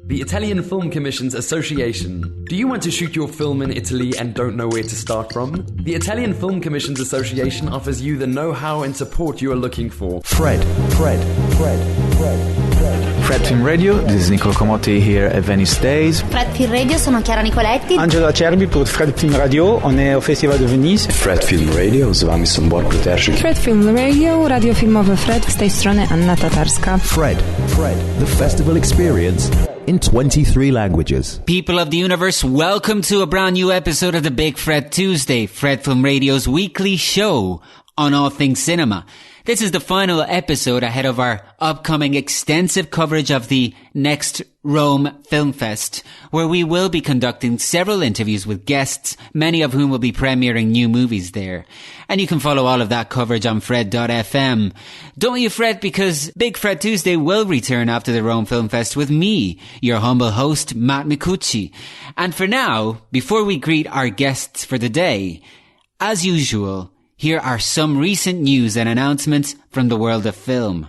The Italian Film Commissions Association. Do you want to shoot your film in Italy and don't know where to start from? The Italian Film Commissions Association offers you the know-how and support you are looking for. Fred Film Radio, this is Nicolo Comotti here at Venice Days. Fred Film Radio, sono Chiara Nicoletti. Angelo Acerbi pour Fred Film Radio, on est au Festival de Venise. Fred Film Radio, z wami są Borku Terzik. Fred Film Radio, radio filmowy Fred, z tej strony Anna Tatarska. Fred, the festival experience in 23 languages. People of the universe, welcome to a brand new episode of the Big Fred Tuesday, Fred Film Radio's weekly show on all things cinema. This is the final episode ahead of our upcoming extensive coverage of the next Rome Film Fest, where we will be conducting several interviews with guests, many of whom will be premiering new movies there. And you can follow all of that coverage on Fred.fm. Don't you fret, because Big Fred Tuesday will return after the Rome Film Fest with me, your humble host, Matt Micucci. And for now, before we greet our guests for the day, as usual, here are some recent news and announcements from the world of film.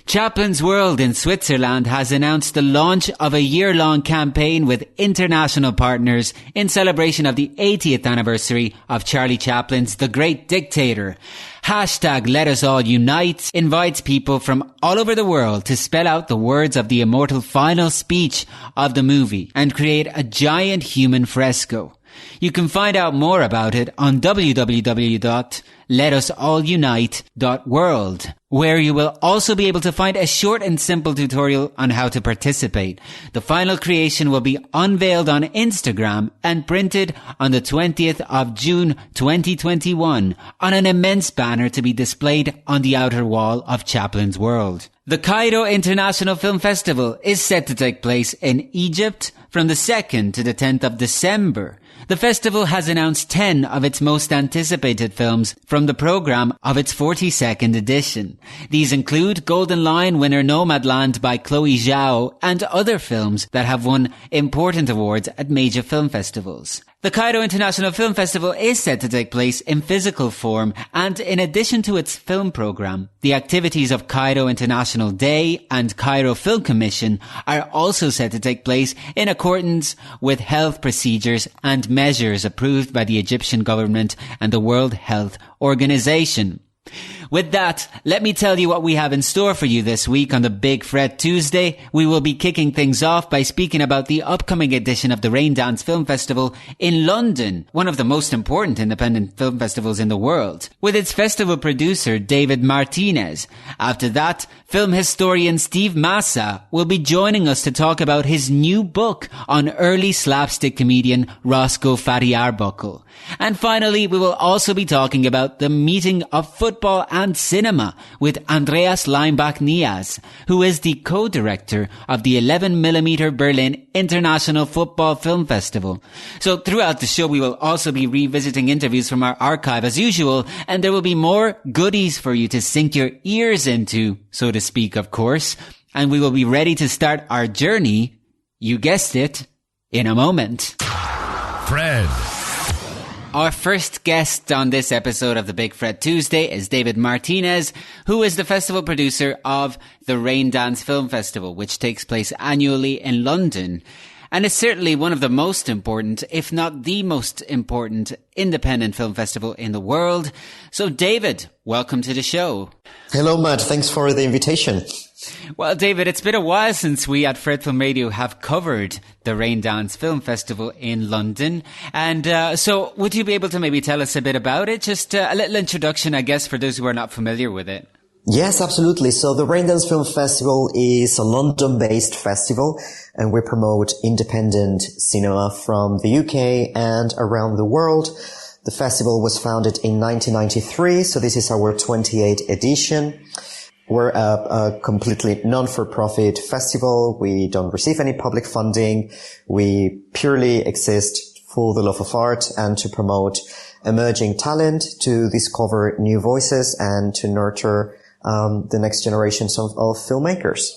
Chaplin's World in Switzerland has announced the launch of a year-long campaign with international partners in celebration of the 80th anniversary of Charlie Chaplin's The Great Dictator. Hashtag Let Us All Unite invites people from all over the world to spell out the words of the immortal final speech of the movie and create a giant human fresco. You can find out more about it on www.letasusallunite.world, where you will also be able to find a short and simple tutorial on how to participate. The final creation will be unveiled on Instagram and printed on the 20th of June 2021 on an immense banner to be displayed on the outer wall of Chaplin's World. The Cairo International Film Festival is set to take place in Egypt from the 2nd to the 10th of December. The festival has announced 10 of its most anticipated films from the program of its 42nd edition. These include Golden Lion winner Nomadland by Chloe Zhao and other films that have won important awards at major film festivals. The Cairo International Film Festival is set to take place in physical form, and in addition to its film program, the activities of Cairo International Day and Cairo Film Commission are also set to take place in accordance with health procedures and measures approved by the Egyptian government and the World Health Organization. With that, let me tell you what we have in store for you this week on the Big Fred Tuesday. We will be kicking things off by speaking about the upcoming edition of the Raindance Film Festival in London, one of the most important independent film festivals in the world, with its festival producer David Martinez. After that, film historian Steve Massa will be joining us to talk about his new book on early slapstick comedian Roscoe Fatty Arbuckle. And finally, we will also be talking about the meeting of football and cinema with Andreas Leimbach-Niaz, who is the co-director of the 11mm Berlin International Football Film Festival. So throughout the show, we will also be revisiting interviews from our archive as usual, and there will be more goodies for you to sink your ears into, so to speak, of course. And we will be ready to start our journey, you guessed it, in a moment. Fred. Our first guest on this episode of the Big Fred Tuesday is David Martinez, who is the festival producer of the Raindance Film Festival, which takes place annually in London. And is certainly one of the most important, if not the most important, independent film festival in the world. So David, welcome to the show. Hello, Matt. Thanks for the invitation. Well, David, it's been a while since we at Fred Film Radio have covered the Raindance Film Festival in London. And so would you be able to maybe tell us a bit about it? Just a little introduction, I guess, for those who are not familiar with it. Yes, absolutely. So the Raindance Film Festival is a London-based festival, and we promote independent cinema from the UK and around the world. The festival was founded in 1993, so this is our 28th edition. We're a completely non-for-profit festival. We don't receive any public funding. We purely exist for the love of art and to promote emerging talent, to discover new voices, and to nurture the next generations of filmmakers.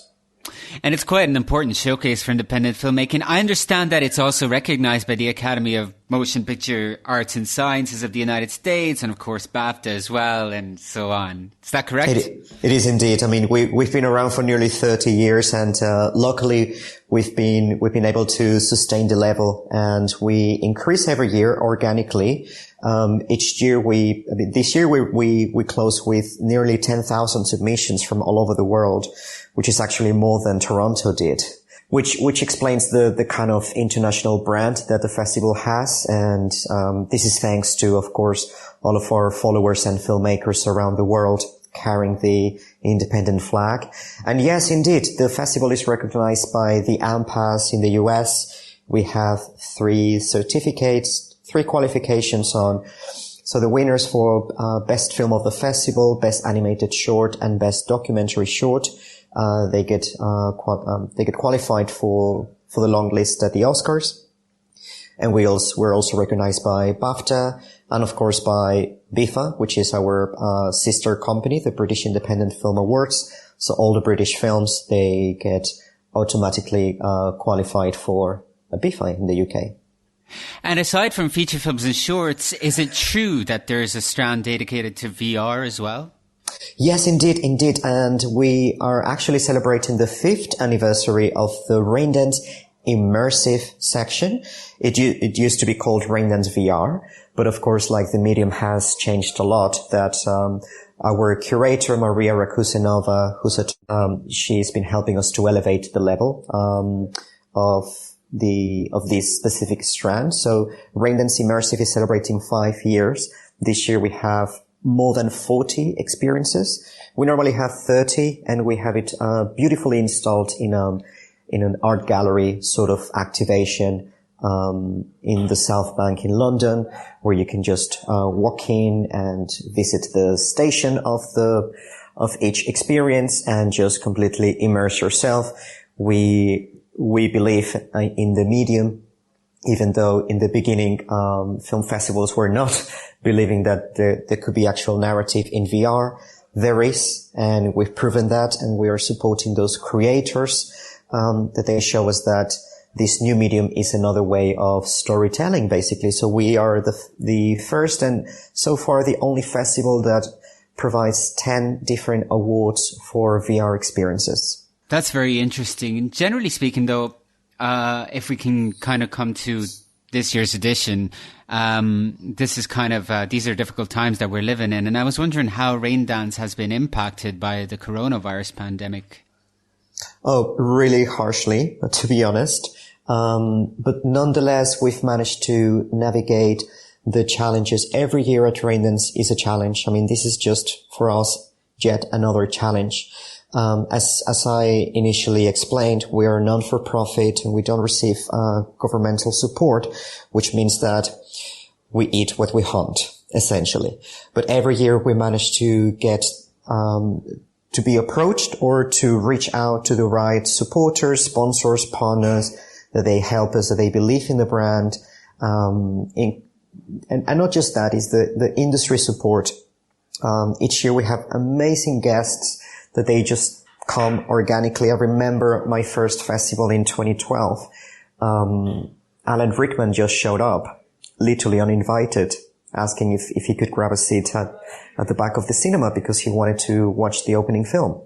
And it's quite an important showcase for independent filmmaking. I understand that it's also recognized by the Academy of Motion Picture Arts and Sciences of the United States, and of course BAFTA as well, and so on. Is that correct? It is indeed. I mean, we've been around for nearly 30 years, and luckily we've been able to sustain the level, and we increase every year organically. This year we close with nearly 10,000 submissions from all over the world, which is actually more than Toronto did, which explains the kind of international brand that the festival has. And, this is thanks to, of course, all of our followers and filmmakers around the world carrying the independent flag. And yes, indeed, the festival is recognized by the AMPAS in the US. We have 3 certificates, 3 qualifications on. So the winners for best film of the festival, best animated short, and best documentary short, they get qualified for the long list at the Oscars. And we're also recognized by BAFTA and of course by BIFA, which is our sister company, the British Independent Film Awards. So all the British films, they get automatically qualified for a BIFA in the UK. And aside from feature films and shorts, is it true that there is a strand dedicated to VR as well? Yes, indeed. And we are actually celebrating the 5th anniversary of the Raindance immersive section. It used to be called Raindance VR, but of course, like the medium has changed a lot, that our curator, Maria Rakusenova, she's been helping us to elevate the level of this specific strand. So Raindance Immersive is celebrating 5 years. This year we have more than 40 experiences. We normally have 30, and we have it beautifully installed in an art gallery sort of activation in the South Bank in London, where you can just walk in and visit the station of each experience and just completely immerse yourself. We believe in the medium, even though in the beginning film festivals were not believing that there could be actual narrative in VR. There is, and we've proven that, and we are supporting those creators that they show us that this new medium is another way of storytelling, basically. So we are the first and so far the only festival that provides 10 different awards for VR experiences. That's very interesting. And generally speaking, though, if we can kind of come to this year's edition, this is kind of, these are difficult times that we're living in. And I was wondering how Raindance has been impacted by the coronavirus pandemic. Oh, really harshly, to be honest. But nonetheless, we've managed to navigate the challenges. Every year at Raindance is a challenge. I mean, this is just for us yet another challenge. As I initially explained, we are non-for-profit and we don't receive governmental support, which means that we eat what we hunt, essentially. But every year we manage to get to be approached or to reach out to the right supporters, sponsors, partners, that they help us, that they believe in the brand. And not just that, is the industry support. Each year we have amazing guests that they just come organically. I remember my first festival in 2012. Alan Rickman just showed up, literally uninvited, asking if he could grab a seat at the back of the cinema because he wanted to watch the opening film.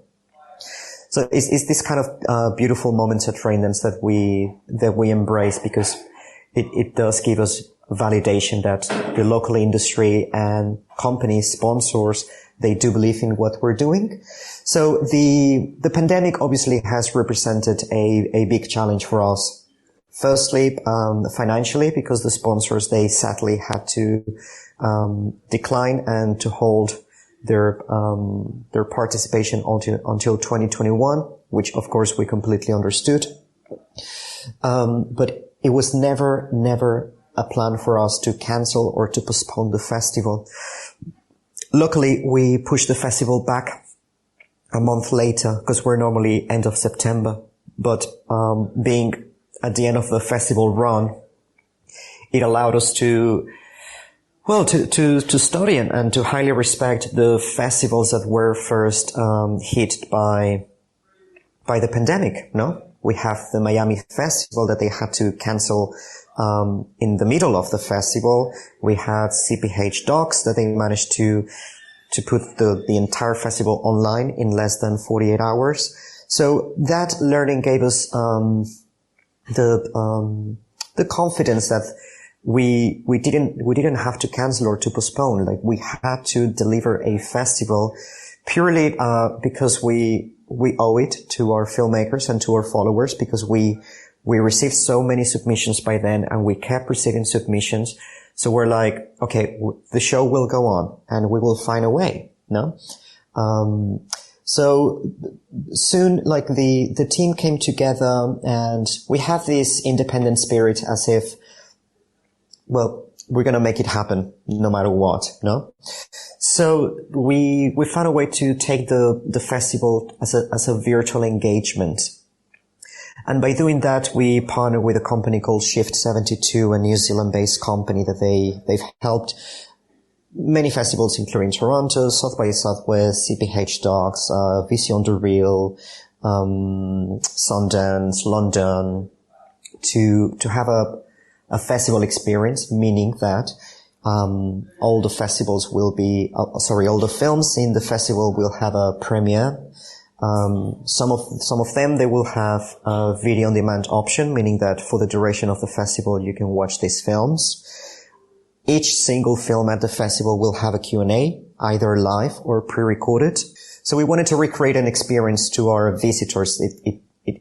So it's this kind of beautiful moments at Raindance that we embrace, because it does give us validation that the local industry and companies, sponsors, they do believe in what we're doing. So the pandemic obviously has represented a big challenge for us. Firstly, financially, because the sponsors, they sadly had to decline and to hold their participation until 2021, which of course we completely understood. But it was never a plan for us to cancel or to postpone the festival. Luckily, we pushed the festival back a month later, because we're normally end of September. But being at the end of the festival run, it allowed us to study and to highly respect the festivals that were first hit by by the pandemic, no? We have the Miami Festival that they had to cancel in the middle of the festival. We had CPH Docs that they managed to put the entire festival online in less than 48 hours. So that learning gave us the confidence that we didn't have to cancel or to postpone. Like, we had to deliver a festival purely because we owe it to our filmmakers and to our followers, because we received so many submissions by then, and we kept receiving submissions. So we're like, okay, the show will go on and we will find a way, no? So soon, like, the team came together, and we have this independent spirit, as if, well, we're going to make it happen no matter what, no? So we found a way to take the festival as a virtual engagement. And by doing that, we partnered with a company called Shift 72, a New Zealand-based company that they've helped many festivals, including Toronto, South by Southwest, CPH Docs, Vision de Real, Sundance, London, to have a festival experience, meaning that all the festivals will be, all the films in the festival will have a premiere. Some of them, they will have a video on demand option, meaning that for the duration of the festival, you can watch these films. Each single film at the festival will have a Q&A, either live or pre-recorded. So we wanted to recreate an experience to our visitors.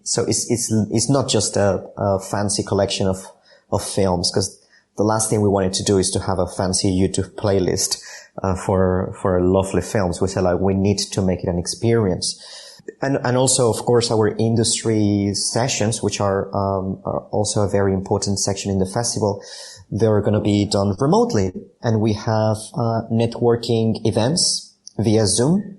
So it's not just a fancy collection of films, because the last thing we wanted to do is to have a fancy YouTube playlist for lovely films. We said, like, we need to make it an experience. And also, of course, our industry sessions, which are also a very important section in the festival, they're going to be done remotely. And we have networking events via Zoom.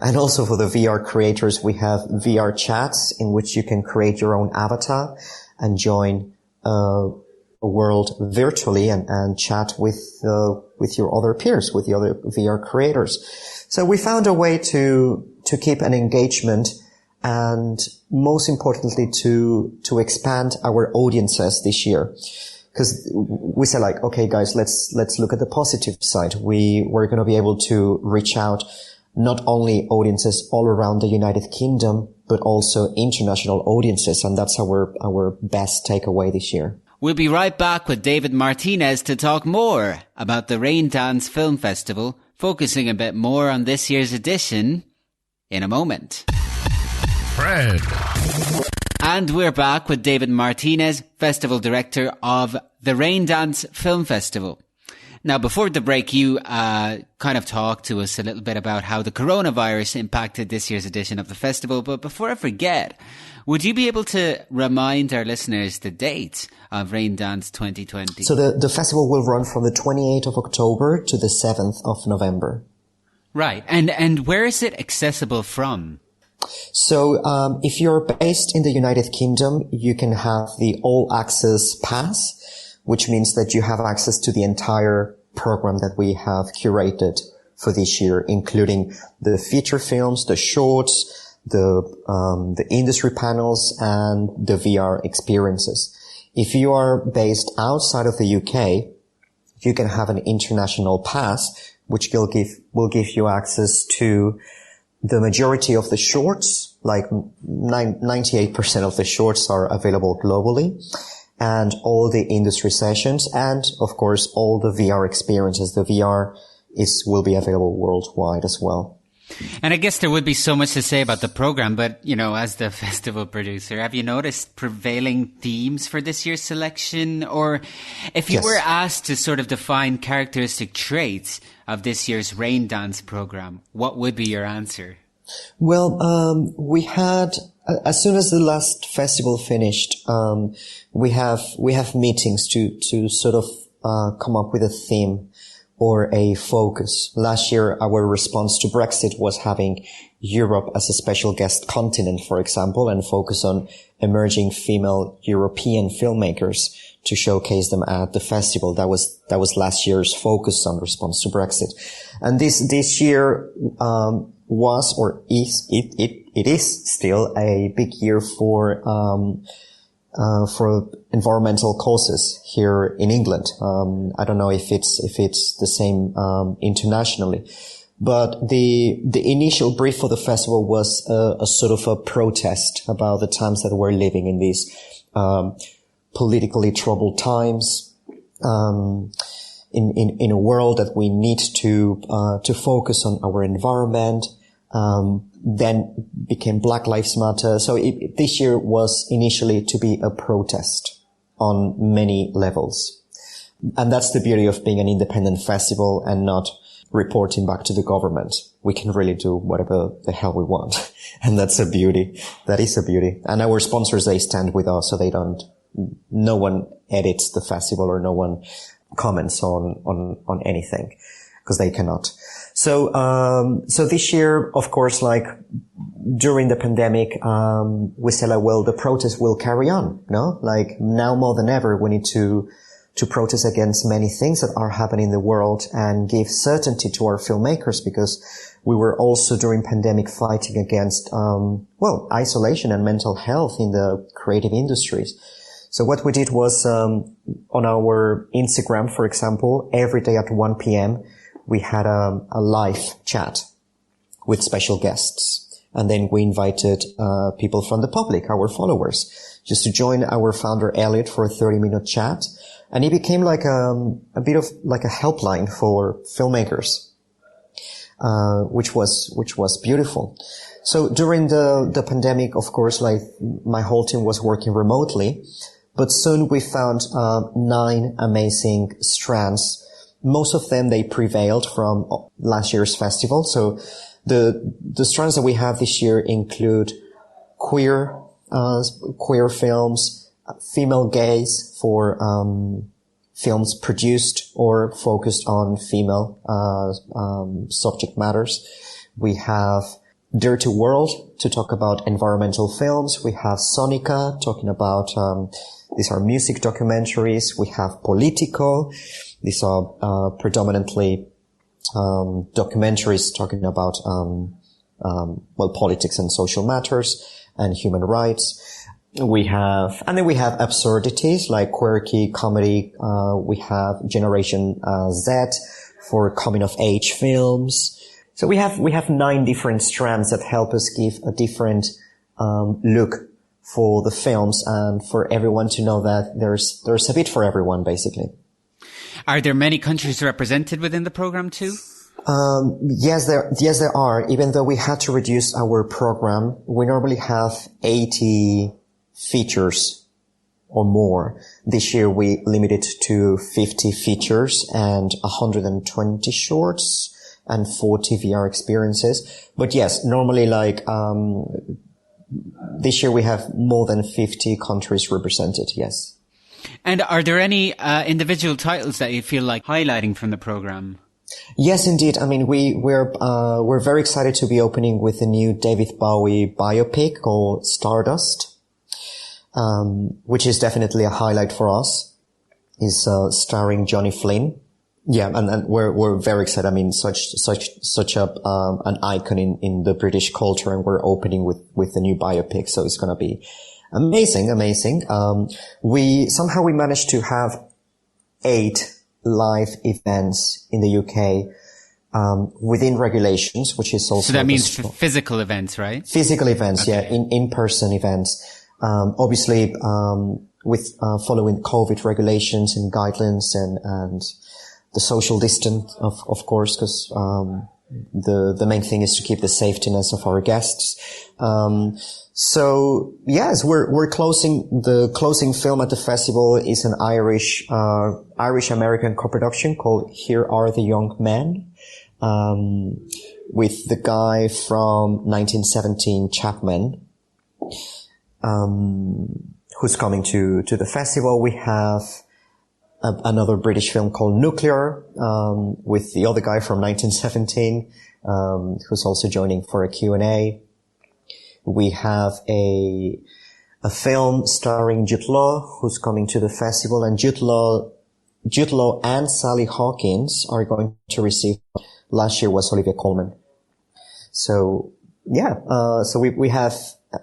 And also for the VR creators, we have VR chats in which you can create your own avatar and join a world virtually and chat with your other peers, with the other VR creators. So we found a way to keep an engagement, and most importantly to expand our audiences this year. Because we said, like, okay guys, let's look at the positive side. We're going to be able to reach out not only audiences all around the United Kingdom, but also international audiences, and that's our best takeaway this year. We'll be right back with David Martinez to talk more about the Raindance Film Festival, focusing a bit more on this year's edition in a moment. Fred. And we're back with David Martinez, Festival Director of the Raindance Film Festival. Now, before the break, you kind of talked to us a little bit about how the coronavirus impacted this year's edition of the festival. But before I forget, would you be able to remind our listeners the date of Raindance 2020? So the festival will run from the 28th of October to the 7th of November. Right. And where is it accessible from? So if you're based in the United Kingdom, you can have the All Access Pass, which means that you have access to the entire program that we have curated for this year, including the feature films, the shorts, the industry panels, and the VR experiences. If you are based outside of the UK, you can have an international pass, which will give you access to the majority of the shorts, like 98% of the shorts are available globally, and all the industry sessions, and of course all the VR experiences. The VR will be available worldwide as well. And I guess there would be so much to say about the program, but, you know, as the festival producer, have you noticed prevailing themes for this year's selection? Or if you were asked to sort of define characteristic traits of this year's Raindance program, what would be your answer? Well, we had, as soon as the last festival finished, we have meetings to sort of, come up with a theme or a focus. Last year, our response to Brexit was having Europe as a special guest continent, for example, and focus on emerging female European filmmakers to showcase them at the festival. That was last year's focus on response to Brexit. And this year, was or is, it is still a big year for environmental causes here in England. I don't know if it's the same, internationally. But the initial brief for the festival was a sort of a protest about the times that we're living in these, politically troubled times, in a world that we need to focus on our environment, then became Black Lives Matter. So this year was initially to be a protest on many levels. And that's the beauty of being an independent festival and not reporting back to the government. We can really do whatever the hell we want. And that's a beauty. That is a beauty. And our sponsors, they stand with us, so no one edits the festival or no one comments on anything because they cannot. So this year, of course, like during the pandemic, we said, like, well, the protest will carry on, no? Like now more than ever, we need to protest against many things that are happening in the world and give certainty to our filmmakers, because we were also during pandemic fighting against, isolation and mental health in the creative industries. So what we did was, on our Instagram, for example, every day at 1 p.m., we had a live chat with special guests. And then we invited, people from the public, our followers, just to join our founder, Elliot, for a 30-minute chat. And it became like a bit of like a helpline for filmmakers, which was beautiful. So during the pandemic, of course, like my whole team was working remotely, but soon we found 9 amazing strands. Most of them, they prevailed from last year's festival. So the strands that we have this year include queer films, female gaze for films produced or focused on female subject matters. We have Dirty World to talk about environmental films. We have Sonica talking about these are music documentaries. We have Politico. These are predominantly documentaries talking about politics and social matters and human rights. We have absurdities like quirky comedy. We have Generation Z for coming of age films. So we have 9 different strands that help us give a different look for the films and for everyone to know that there's a bit for everyone, basically. Are there many countries represented within the program too? Yes, there are. Even though we had to reduce our program, we normally have 80 features or more. This year we limited to 50 features and 120 shorts and 40 VR experiences. But yes, normally like, this year we have more than 50 countries represented. Yes. And are there any, individual titles that you feel like highlighting from the program? Yes, indeed. I mean, we're very excited to be opening with a new David Bowie biopic called Stardust, which is definitely a highlight for us. Is starring Johnny Flynn. Yeah, and we're very excited. I mean, such an icon in the British culture, and we're opening with a new biopic, so it's gonna be amazing. We managed to have 8 live events in the UK, within regulations, which is also... So that means physical events, right? Physical events, okay. Yeah, in-person events. Obviously, with, following COVID regulations and guidelines and the social distance, of course, because, the main thing is to keep the safetyness of our guests. So yes, we're closing, the closing film at the festival is an Irish-American co-production called Here Are the Young Men, with the guy from 1917, Chapman, who's coming to the festival. We have another British film called Nuclear, with the other guy from 1917, who's also joining for a Q&A. We have a a film starring Jude Law, who's coming to the festival, and Jude Law and Sally Hawkins are going to receive. Last year was Olivia Colman. So yeah, so we have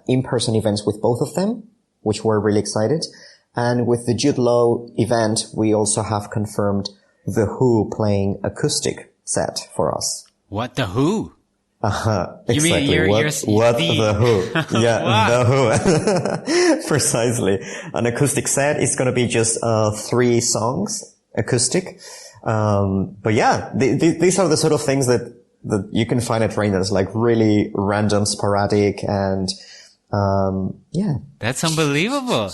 in-person events with both of them, which we're really excited. And with the Jude Law event, we also have confirmed The Who playing acoustic set for us. What, The Who? Exactly. You mean The Who? Yeah, The Who. Precisely. An acoustic set is going to be just 3 songs, acoustic. But yeah, these are the sort of things that you can find at Raindance, like really random, sporadic, and yeah. That's unbelievable.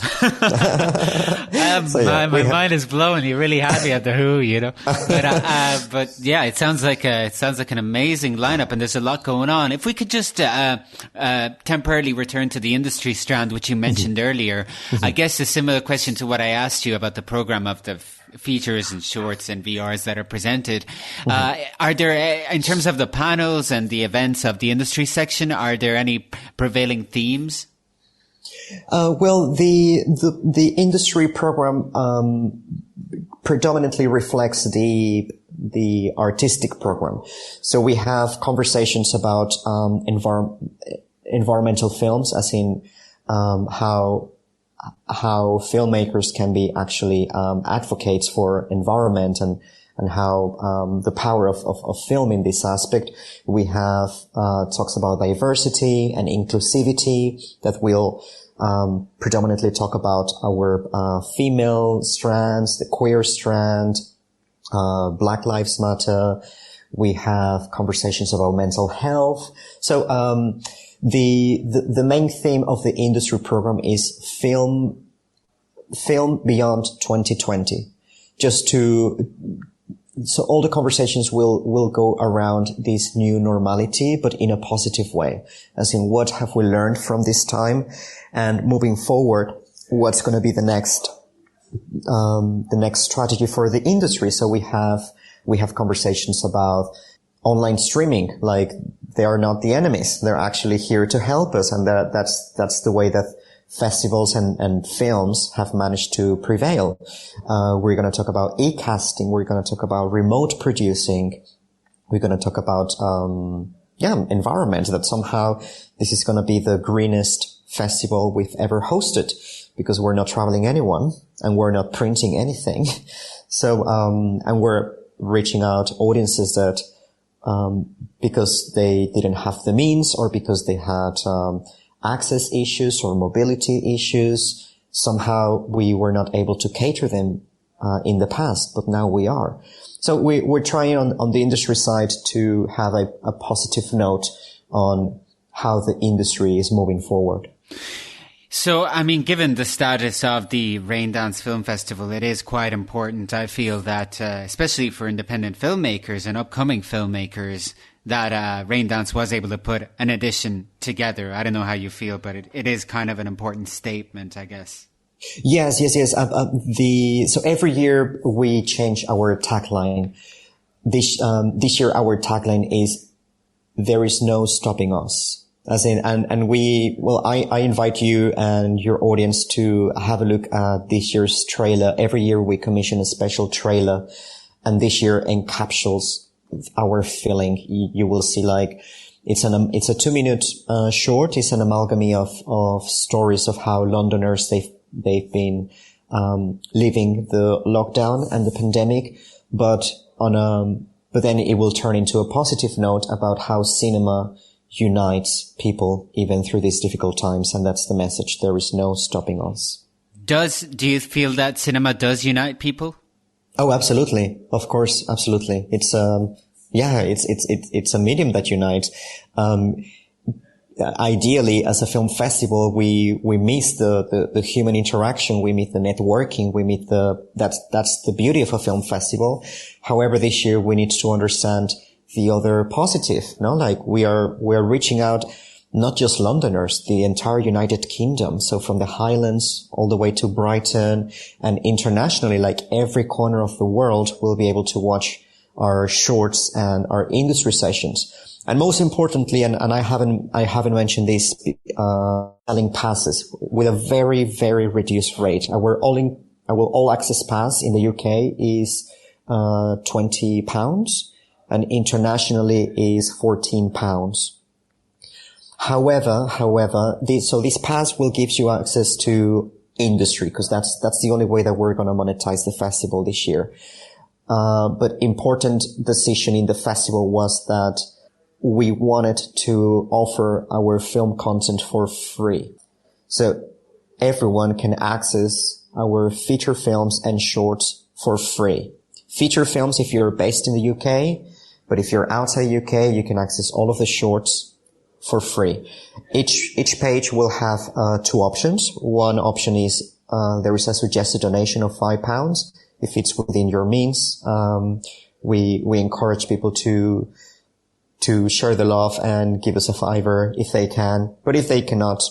My mind is blown. You're really happy at The Who, you know. But yeah, it sounds like an amazing lineup, and there's a lot going on. If we could just temporarily return to the industry strand, which you mentioned earlier, I guess a similar question to what I asked you about the program of the features and shorts and VRs that are presented. Are there, in terms of the panels and the events of the industry section, are there any prevailing themes? Well, the industry program predominantly reflects the artistic program. So we have conversations about environmental films, as in how filmmakers can be actually advocates for environment and how the power of film in this aspect. We have talks about diversity and inclusivity that will predominantly talk about our female strands, the queer strand, Black Lives Matter. We have conversations about mental health. So the main theme of the industry program is film beyond 2020. So all the conversations will go around this new normality, but in a positive way. As in, what have we learned from this time? And moving forward, what's going to be the next strategy for the industry? So we have conversations about online streaming, like they are not the enemies. They're actually here to help us. And that's the way that festivals and films have managed to prevail. We're going to talk about e-casting. We're going to talk about remote producing. We're going to talk about, environment, that somehow this is going to be the greenest festival we've ever hosted, because we're not traveling anyone and we're not printing anything. So, and we're reaching out audiences that, because they didn't have the means, or because they had, access issues or mobility issues, somehow we were not able to cater them in the past, but now we are. So we're trying on the industry side to have a positive note on how the industry is moving forward. So, I mean, given the status of the Raindance Film Festival, it is quite important, I feel, that especially for independent filmmakers and upcoming filmmakers, that Raindance was able to put an edition together. I don't know how you feel, but it is kind of an important statement, I guess. Yes. So every year we change our tagline. This year our tagline is, "There is no stopping us." As in, I invite you and your audience to have a look at this year's trailer. Every year we commission a special trailer, and this year encapsulates our feeling. You will see, like, it's a 2-minute short. It's an amalgam of stories of how Londoners they've been living the lockdown and the pandemic, but then it will turn into a positive note about how cinema unites people even through these difficult times, and that's the message. There is no stopping us. Do you feel that cinema does unite people? Oh, absolutely. Of course, absolutely. It's it's a medium that unites. Ideally, as a film festival, we miss the human interaction. We miss the networking. That's the beauty of a film festival. However, this year we need to understand the other positive, no? Like we're reaching out, not just Londoners, the entire United Kingdom. So from the Highlands all the way to Brighton, and internationally, like every corner of the world will be able to watch our shorts and our industry sessions. And most importantly, and I haven't mentioned this, selling passes with a very, very reduced rate. Our all access pass in the UK is, £20 and internationally is £14. However, this pass will give you access to industry because that's the only way that we're going to monetize the festival this year. But important decision in the festival was that we wanted to offer our film content for free. So everyone can access our feature films and shorts for free. Feature films if you're based in the UK, but if you're outside the UK, you can access all of the shorts for free. Each page will have two options. One option is there is a suggested donation of £5. If it's within your means, we encourage people to share the love and give us a $5 if they can. But if they cannot,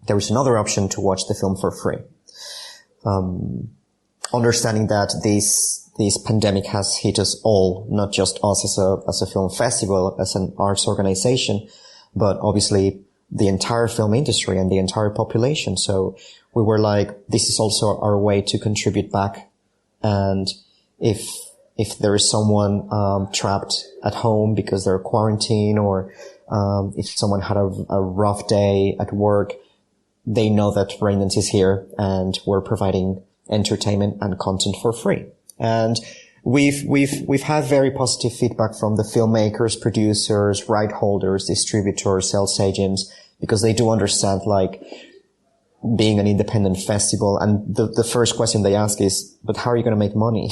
there is another option to watch the film for free. Understanding that this pandemic has hit us all, not just us as a film festival, as an arts organization, but obviously the entire film industry and the entire population. So we were like, this is also our way to contribute back. And if there is someone trapped at home because they're quarantined, or if someone had a rough day at work, they know that Raindance is here and we're providing entertainment and content for free. And we've had very positive feedback from the filmmakers, producers, right holders, distributors, sales agents, because they do understand, like, being an independent festival. And the first question they ask is, but how are you going to make money?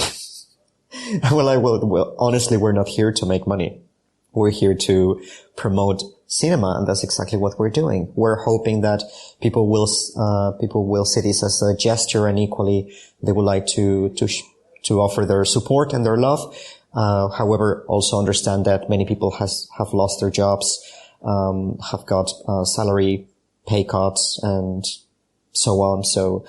Well, honestly, we're not here to make money. We're here to promote cinema, and that's exactly what we're doing. We're hoping that people will see this as a gesture, and equally they would like to offer their support and their love. However, also understand that many people have lost their jobs, have got salary pay cuts and so on. So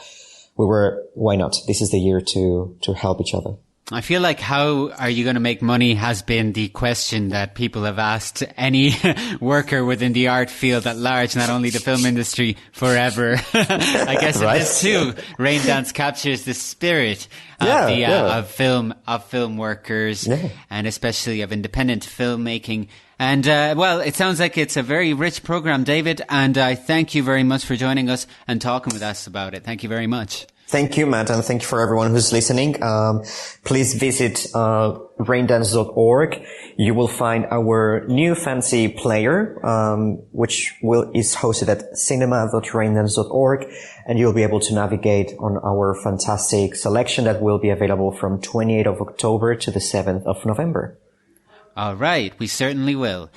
why not? This is the year to help each other. I feel like how are you going to make money has been the question that people have asked any worker within the art field at large, not only the film industry, forever. I guess right? This too, Raindance captures the spirit of film workers, and especially of independent filmmaking. And, well, it sounds like it's a very rich program, David, and I thank you very much for joining us and talking with us about it. Thank you very much. Thank you, Matt, and thank you for everyone who's listening. Please visit raindance.org. You will find our new fancy player, which is hosted at cinema.raindance.org, and you'll be able to navigate on our fantastic selection that will be available from 28th of October to the 7th of November. All right, we certainly will.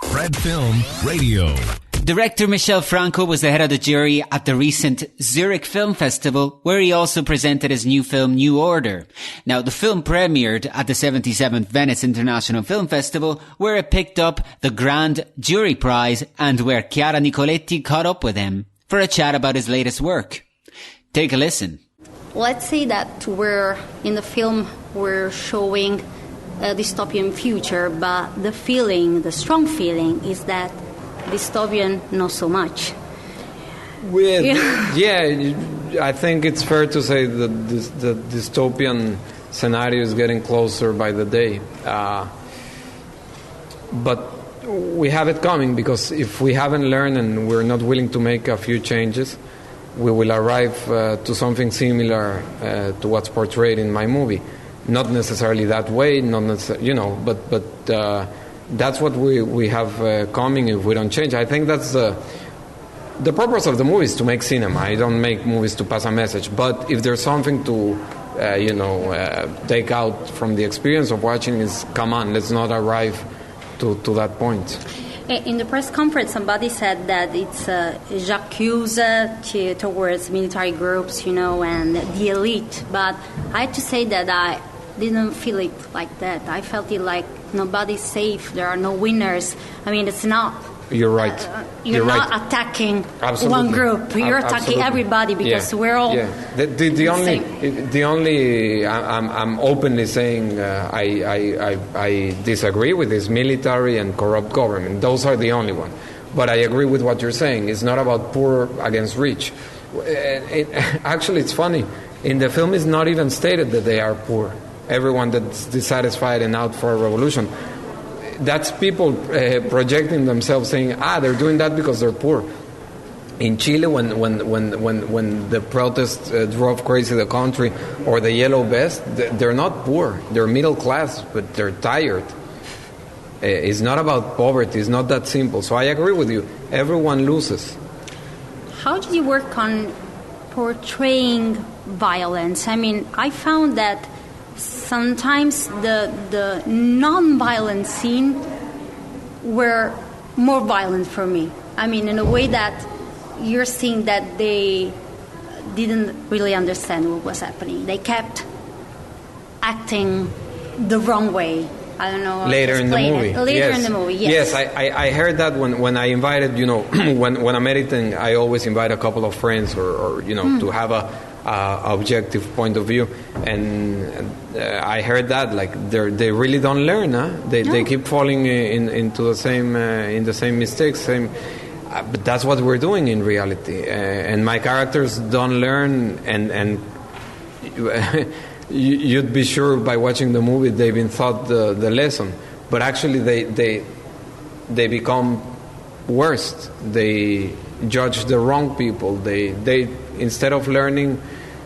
Fred Film Radio. Director Michel Franco was the head of the jury at the recent Zurich Film Festival, where he also presented his new film, New Order. Now, the film premiered at the 77th Venice International Film Festival, where it picked up the Grand Jury Prize and where Chiara Nicoletti caught up with him for a chat about his latest work. Take a listen. Let's say that in the film, we're showing a dystopian future, but the strong feeling is that dystopian not so much. I think it's fair to say that the dystopian scenario is getting closer by the day. But we have it coming, because if we haven't learned and we're not willing to make a few changes, we will arrive to something similar to what's portrayed in my movie. Not necessarily that way, but that's what we have coming if we don't change. I think that's the purpose of the movie, is to make cinema. I don't make movies to pass a message. But if there's something to, take out from the experience of watching, is come on, let's not arrive to that point. In the press conference, somebody said that it's Jacques towards military groups, and the elite. But I have to say that I didn't feel it like that. I felt it like nobody's safe. There are no winners. I mean, it's not You're right. You're not attacking one group. You're attacking everybody because we're all the only I'm openly saying I disagree with is military and corrupt government. Those are the only one. But I agree with what you're saying. It's not about poor against rich. Actually, it's funny. In the film, it's not even stated that they are poor. Everyone that's dissatisfied and out for a revolution. That's people projecting themselves, saying, they're doing that because they're poor. In Chile, when the protests drove crazy the country, or the yellow vest, they're not poor. They're middle class, but they're tired. It's not about poverty. It's not that simple. So I agree with you. Everyone loses. How did you work on portraying violence? I mean, I found that sometimes the non-violent scene were more violent for me. I mean, in a way that you're seeing that they didn't really understand what was happening. They kept acting the wrong way. I don't know. Later in the movie. Later in the movie, yes. Yes, I heard that when I invited, when I'm editing, I always invite a couple of friends or to have a objective point of view. And I heard that, like, they really don't learn, huh? They keep falling into the same mistakes, but that's what we're doing in reality. And my characters don't learn, and you'd be sure by watching the movie they've been taught the lesson, but actually they become worse. They judge the wrong people. They instead of learning,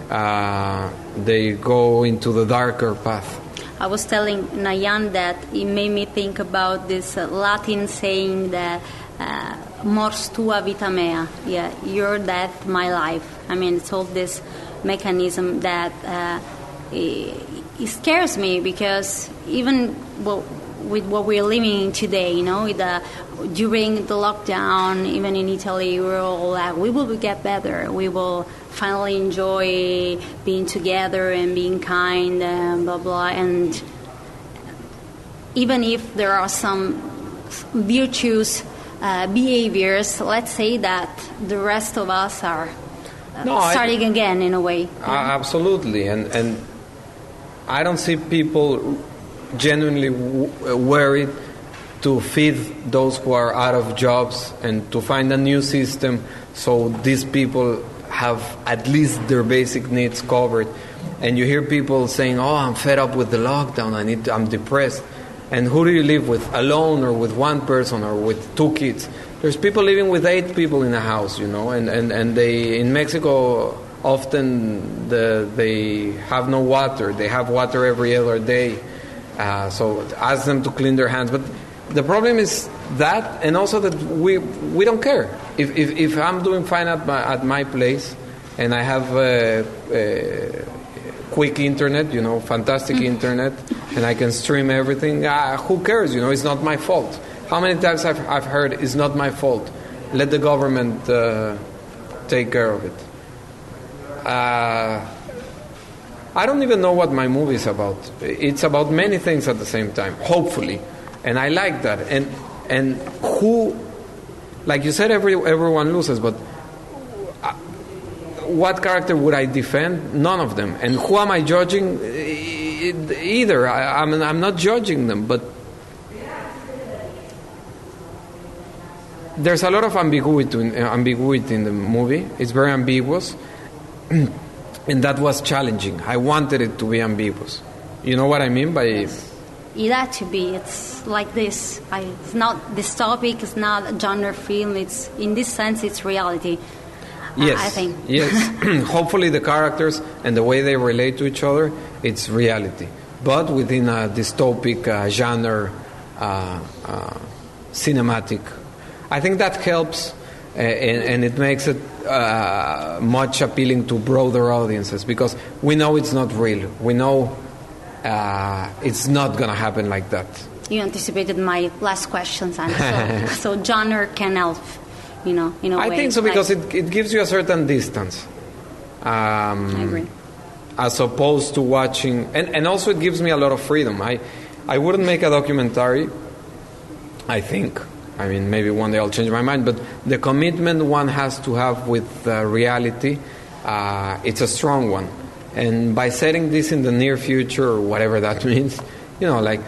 they go into the darker path. I was telling Nayan that it made me think about this Latin saying that mors tua vita mea, your death, my life. I mean, it's all this mechanism that it scares me, because even with what we're living today, during the lockdown, even in Italy, we're all like, we will get better. We will finally enjoy being together and being kind and blah, blah. And even if there are some virtuous behaviors, let's say that the rest of us are starting again in a way. Absolutely. And I don't see people genuinely worried to feed those who are out of jobs and to find a new system so these people have at least their basic needs covered. And you hear people saying, I'm fed up with the lockdown, I'm depressed. And who do you live with? Alone, or with one person, or with two kids? There's people living with 8 people in a house, and they, in Mexico, often they have no water. They have water every other day. So ask them to clean their hands. But the problem is that, and also that we don't care. If I'm doing fine at my place, and I have quick internet, fantastic internet, and I can stream everything, who cares? It's not my fault. How many times I've heard, it's not my fault. Let the government take care of it. I don't even know what my movie is about. It's about many things at the same time, hopefully. And I like that. And who, like you said, everyone loses, but what character would I defend? None of them. And who am I judging? Either. I'm not judging them, but there's a lot of ambiguity in the movie. It's very ambiguous. And that was challenging. I wanted it to be ambiguous. You know what I mean by... Yes. It had to be. It's like this. It's not dystopic. It's not a genre film. It's, in this sense, it's reality. Yes, I think. Yes. Hopefully the characters and the way they relate to each other, it's reality. But within a dystopic genre, cinematic. I think that helps, and it makes it much appealing to broader audiences, because we know it's not real. We know it's not going to happen like that. You anticipated my last questions, and so genre can help. In a way. I think so, because it gives you a certain distance. I agree. As opposed to watching... And also it gives me a lot of freedom. I wouldn't make a documentary, I think, I mean, maybe one day I'll change my mind, but the commitment one has to have with reality, it's a strong one. And by setting this in the near future, or whatever that means, you know, like,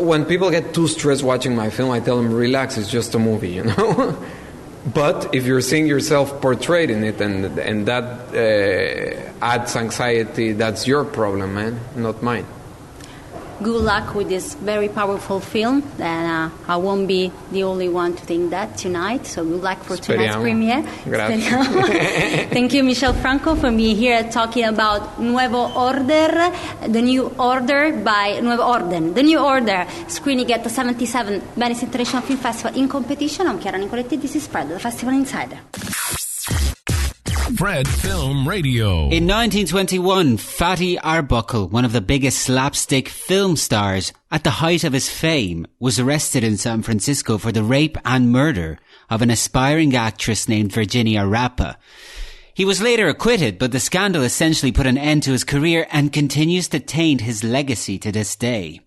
when people get too stressed watching my film, I tell them, relax, it's just a movie, you know? But if you're seeing yourself portrayed in it and that adds anxiety, that's your problem, man, not mine. Good luck with this very powerful film, and I won't be the only one to think that tonight, so good luck for tonight's premiere. Thank you, Michel Franco, for being here talking about Nuevo Order, the New Order by Nuevo Orden, the New Order, screening at the 77th Venice International Film Festival in competition. I'm Chiara Nicoletti, this is Fred, the Festival Insider. Fred Film Radio. In 1921, Fatty Arbuckle, one of the biggest slapstick film stars at the height of his fame, was arrested in San Francisco for the rape and murder of an aspiring actress named Virginia Rappa. He was later acquitted, but the scandal essentially put an end to his career and continues to taint his legacy to this day.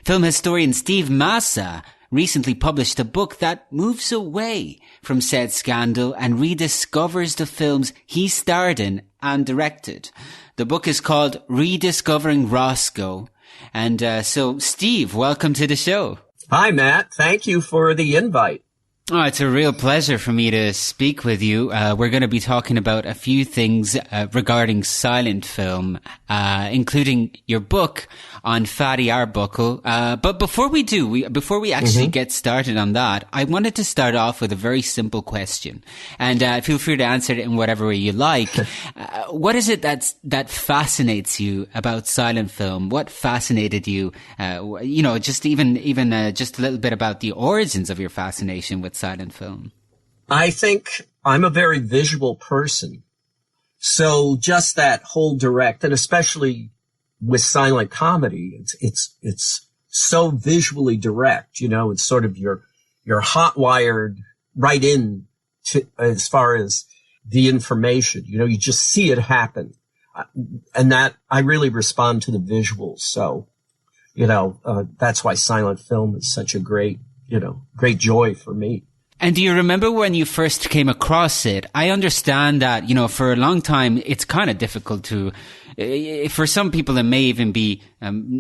Film historian Steve Massa recently published a book that moves away from said scandal and rediscovers the films he starred in and directed. The book is called Rediscovering Roscoe. And so, Steve, welcome to the show. Hi, Matt. Thank you for the invite. Oh, it's a real pleasure for me to speak with you. We're going to be talking about a few things regarding silent film, including your book on Fatty Arbuckle. But before we actually get started on that, I wanted to start off with a very simple question. And feel free to answer it in whatever way you like. What is it that fascinates you about silent film? What fascinated you? Just just a little bit about the origins of your fascination with silent film. I think I'm a very visual person. So just that whole direct, and especially with silent comedy, it's so visually direct, you know, it's sort of you're hot wired right in to, as far as the information, you know, you just see it happen. And that I really respond to the visuals. So, that's why silent film is such a great joy for me. And do you remember when you first came across it? I understand that, for a long time, it's kind of difficult for some people, it may even be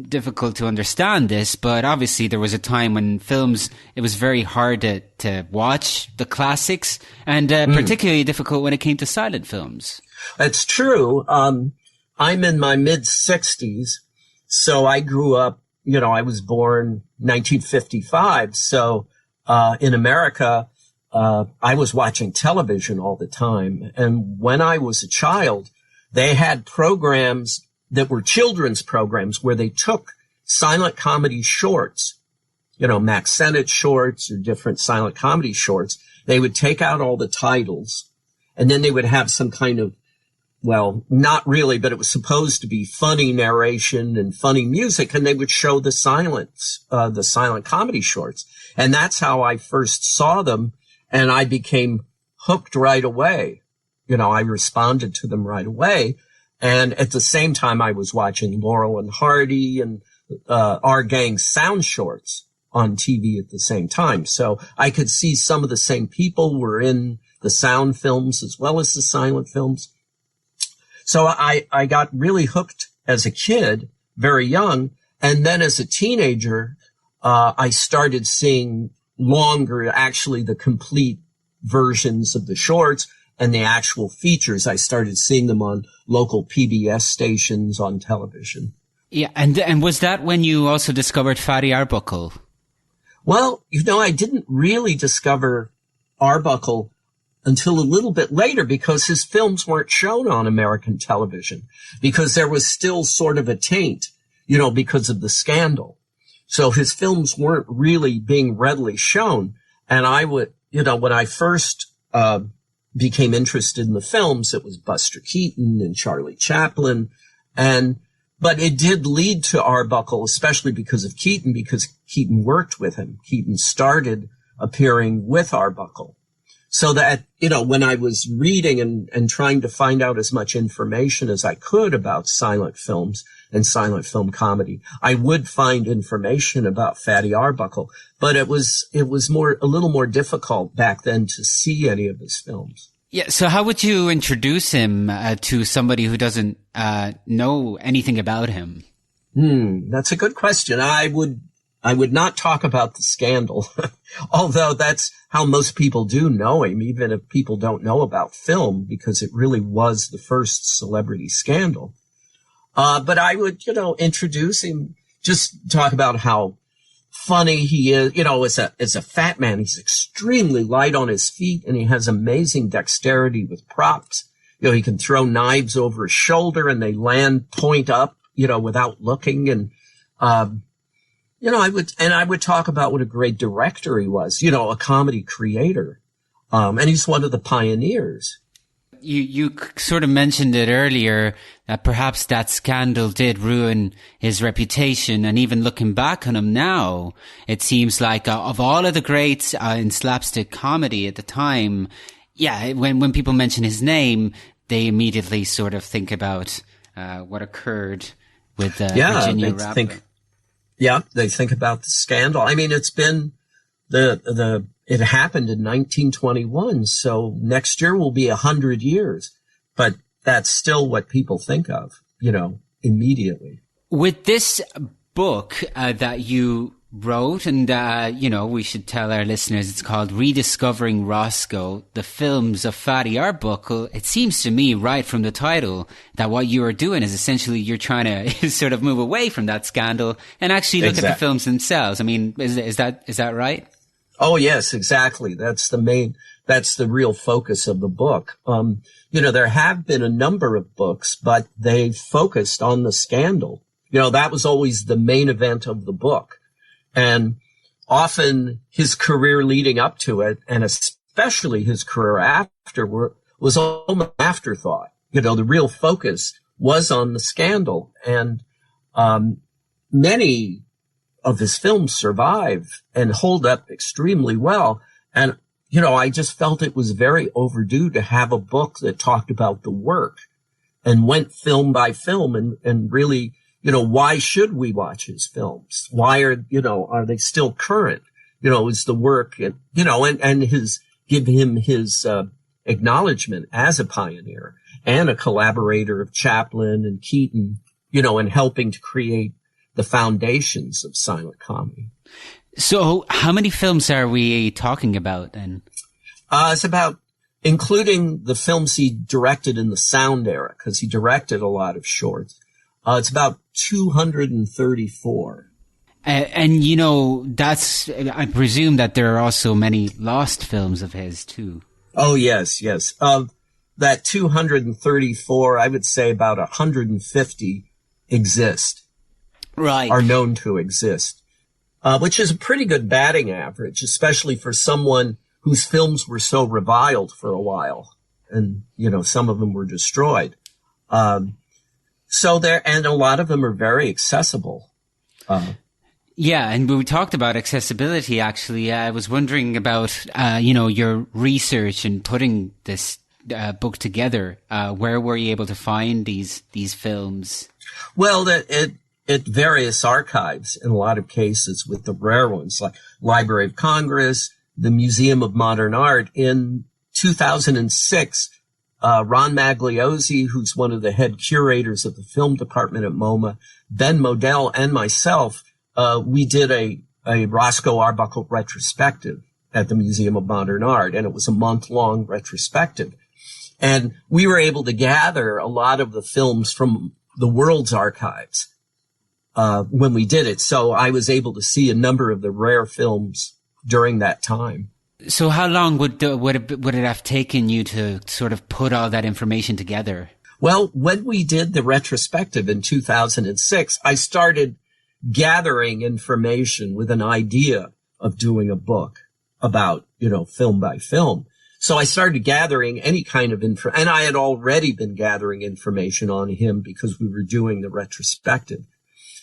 difficult to understand this, but obviously there was a time when films, it was very hard to watch the classics, and particularly difficult when it came to silent films. That's true. I'm in my mid-60s, so I grew up, I was born 1955, so in America, I was watching television all the time. And when I was a child, they had programs that were children's programs where they took silent comedy shorts, Max Sennett shorts or different silent comedy shorts. They would take out all the titles, and then they would have some kind of, well, not really, but it was supposed to be funny narration and funny music, and they would show the silent comedy shorts. And that's how I first saw them, and I became hooked right away. I responded to them right away. And at the same time, I was watching Laurel and Hardy and Our Gang's sound shorts on TV at the same time. So I could see some of the same people were in the sound films as well as the silent films. So I got really hooked as a kid, very young. And then as a teenager, I started seeing longer, actually the complete versions of the shorts and the actual features. I started seeing them on local PBS stations on television. Yeah. And was that when you also discovered Fatty Arbuckle? Well, I didn't really discover Arbuckle until a little bit later, because his films weren't shown on American television, because there was still sort of a taint, because of the scandal. So his films weren't really being readily shown. And I would, when I first became interested in the films, it was Buster Keaton and Charlie Chaplin. But it did lead to Arbuckle, especially because of Keaton, because Keaton worked with him. Keaton started appearing with Arbuckle. So that, when I was reading and trying to find out as much information as I could about silent films, and silent film comedy. I would find information about Fatty Arbuckle, but it was a little more difficult back then to see any of his films. Yeah. So how would you introduce him to somebody who doesn't know anything about him? That's a good question. I would not talk about the scandal, although that's how most people do know him, even if people don't know about film, because it really was the first celebrity scandal. But I would, introduce him, just talk about how funny he is. As a fat man, he's extremely light on his feet, and he has amazing dexterity with props. He can throw knives over his shoulder and they land point up, without looking. And, I would talk about what a great director he was, a comedy creator. And he's one of the pioneers. You sort of mentioned it earlier that perhaps that scandal did ruin his reputation, and even looking back on him now, it seems like of all of the greats in slapstick comedy at the time, when people mention his name, they immediately sort of think about what occurred with Virginia Rappe. They think about the scandal. I mean, it's been it happened in 1921, so next year will be 100 years. But that's still what people think of, immediately. With this book that you wrote, and, we should tell our listeners it's called Rediscovering Roscoe, the Films of Fatty Arbuckle. It seems to me right from the title that what you are doing is essentially you're trying to sort of move away from that scandal and actually look at the films themselves. I mean, is that right? Oh, yes, exactly. That's the real focus of the book. There have been a number of books, but they focused on the scandal. That was always the main event of the book. And often his career leading up to it, and especially his career afterward, was almost an afterthought. The real focus was on the scandal. And many of his films survive and hold up extremely well. And, I just felt it was very overdue to have a book that talked about the work and went film by film and really, why should we watch his films? Why are they still current? Is the work, and give him his, acknowledgement as a pioneer and a collaborator of Chaplin and Keaton, in helping to create the foundations of silent comedy. So how many films are we talking about then? It's about, including the films he directed in the sound era, because he directed a lot of shorts. It's about 234. And I presume that there are also many lost films of his too. Oh, yes. Of that 234, I would say about 150 exist. Right. Are known to exist, which is a pretty good batting average, especially for someone whose films were so reviled for a while. And, some of them were destroyed. And a lot of them are very accessible. And we talked about accessibility, actually. I was wondering about, your research and putting this book together. Where were you able to find these films? Well, at various archives in a lot of cases, with the rare ones like Library of Congress, the Museum of Modern Art. In 2006, Ron Magliozzi, who's one of the head curators of the film department at MoMA, Ben Modell, and myself, we did a Roscoe Arbuckle retrospective at the Museum of Modern Art, and it was a month-long retrospective. And we were able to gather a lot of the films from the world's archives when we did it. So I was able to see a number of the rare films during that time. So how long would it have taken you to sort of put all that information together? Well, when we did the retrospective in 2006, I started gathering information with an idea of doing a book about, film by film. So I started gathering any kind of info, and I had already been gathering information on him because we were doing the retrospective.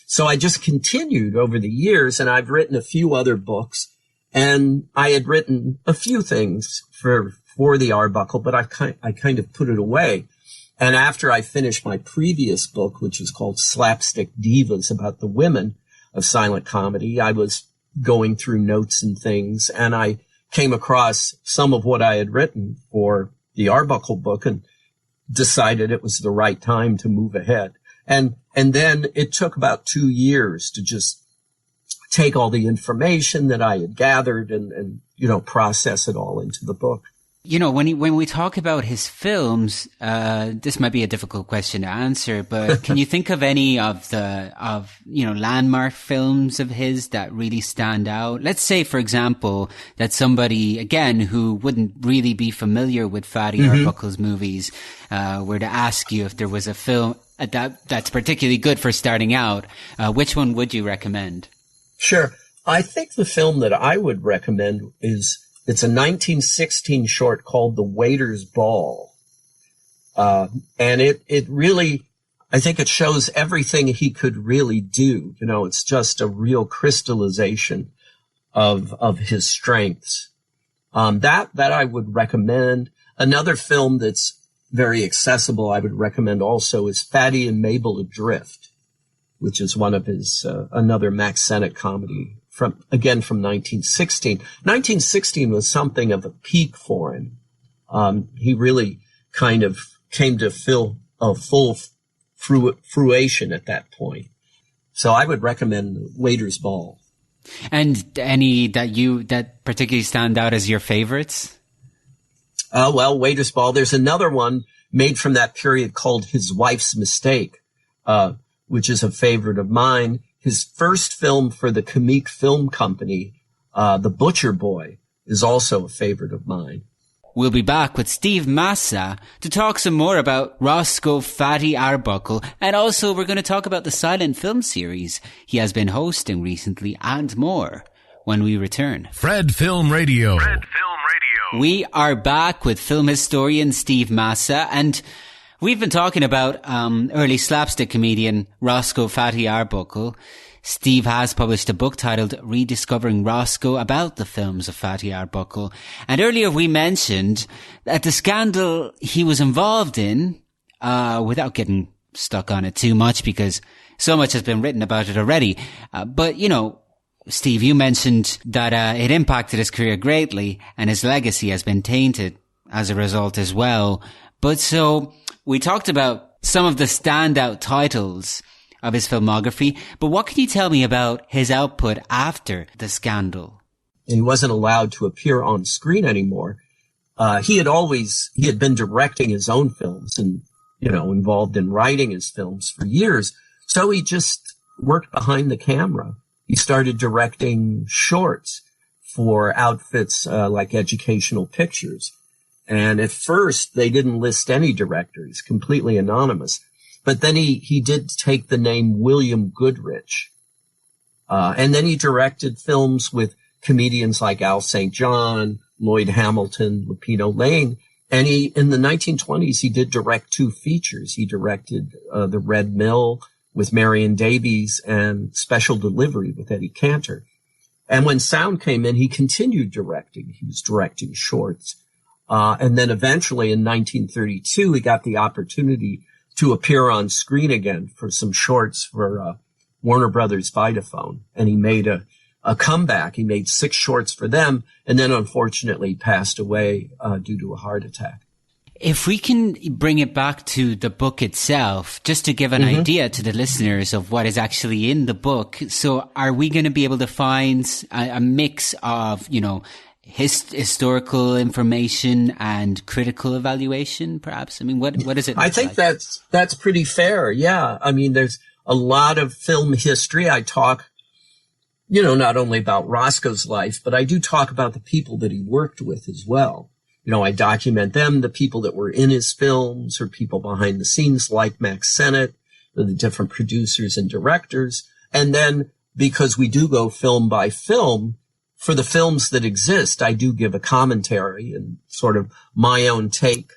So I just continued over the years, and I've written a few other books, and I had written a few things for the Arbuckle, but I kind of put it away. And after I finished my previous book, which is called Slapstick Divas, about the women of silent comedy, I was going through notes and things, and I came across some of what I had written for the Arbuckle book and decided it was the right time to move ahead. And then it took about 2 years to just take all the information that I had gathered and process it all into the book. When we talk about his films, this might be a difficult question to answer, but can you think of any of landmark films of his that really stand out? Let's say, for example, that somebody, again, who wouldn't really be familiar with Fatty Arbuckle's movies, were to ask you if there was a film that's particularly good for starting out, which one would you recommend? Sure. I think the film that I would recommend it's a 1916 short called The Waiter's Ball. And it really, I think it shows everything he could really do. It's just a real crystallization of his strengths. That I would recommend. Another film that's very accessible I would recommend also is Fatty and Mabel Adrift, which is one of his, another Max Sennett comedy from 1916. 1916 was something of a peak for him. He really kind of came to full fruition at that point. So I would recommend Waiter's Ball. And any that particularly stand out as your favorites? Well, Waiter's Ball. There's another one made from that period called His Wife's Mistake, which is a favorite of mine. His first film for the Comique Film Company, The Butcher Boy, is also a favorite of mine. We'll be back with Steve Massa to talk some more about Roscoe Fatty Arbuckle, and also we're going to talk about the silent film series he has been hosting recently and more when we return. Fred Film Radio. We are back with film historian Steve Massa, and we've been talking about early slapstick comedian Roscoe Fatty Arbuckle. Steve has published a book titled Rediscovering Roscoe about the films of Fatty Arbuckle. And earlier we mentioned that the scandal he was involved in, without getting stuck on it too much because so much has been written about it already. But Steve, you mentioned that it impacted his career greatly and his legacy has been tainted as a result as well. But so we talked about some of the standout titles of his filmography, but what can you tell me about his output after the scandal? He wasn't allowed to appear on screen anymore. He had been directing his own films and, involved in writing his films for years. So he just worked behind the camera. He started directing shorts for outfits like Educational Pictures. And at first, they didn't list any directors, completely anonymous. But then he did take the name William Goodrich. And then he directed films with comedians like Al St. John, Lloyd Hamilton, Lupino Lane. And in the 1920s, he did direct 2 features. He directed The Red Mill with Marion Davies and Special Delivery with Eddie Cantor. And when sound came in, he continued directing. He was directing shorts. And then eventually in 1932, he got the opportunity to appear on screen again for some shorts for Warner Brothers Vitaphone. And he made a comeback. He made 6 shorts for them and then unfortunately passed away due to a heart attack. If we can bring it back to the book itself, just to give an idea to the listeners of what is actually in the book. So are we going to be able to find a mix of, historical information and critical evaluation, perhaps? I mean, what is it? I think that's pretty fair. Yeah. I mean, there's a lot of film history. I talk, not only about Roscoe's life, but I do talk about the people that he worked with as well. I document them, the people that were in his films or people behind the scenes like Max Sennett, the different producers and directors. And then because we do go film by film, for the films that exist, I do give a commentary and sort of my own take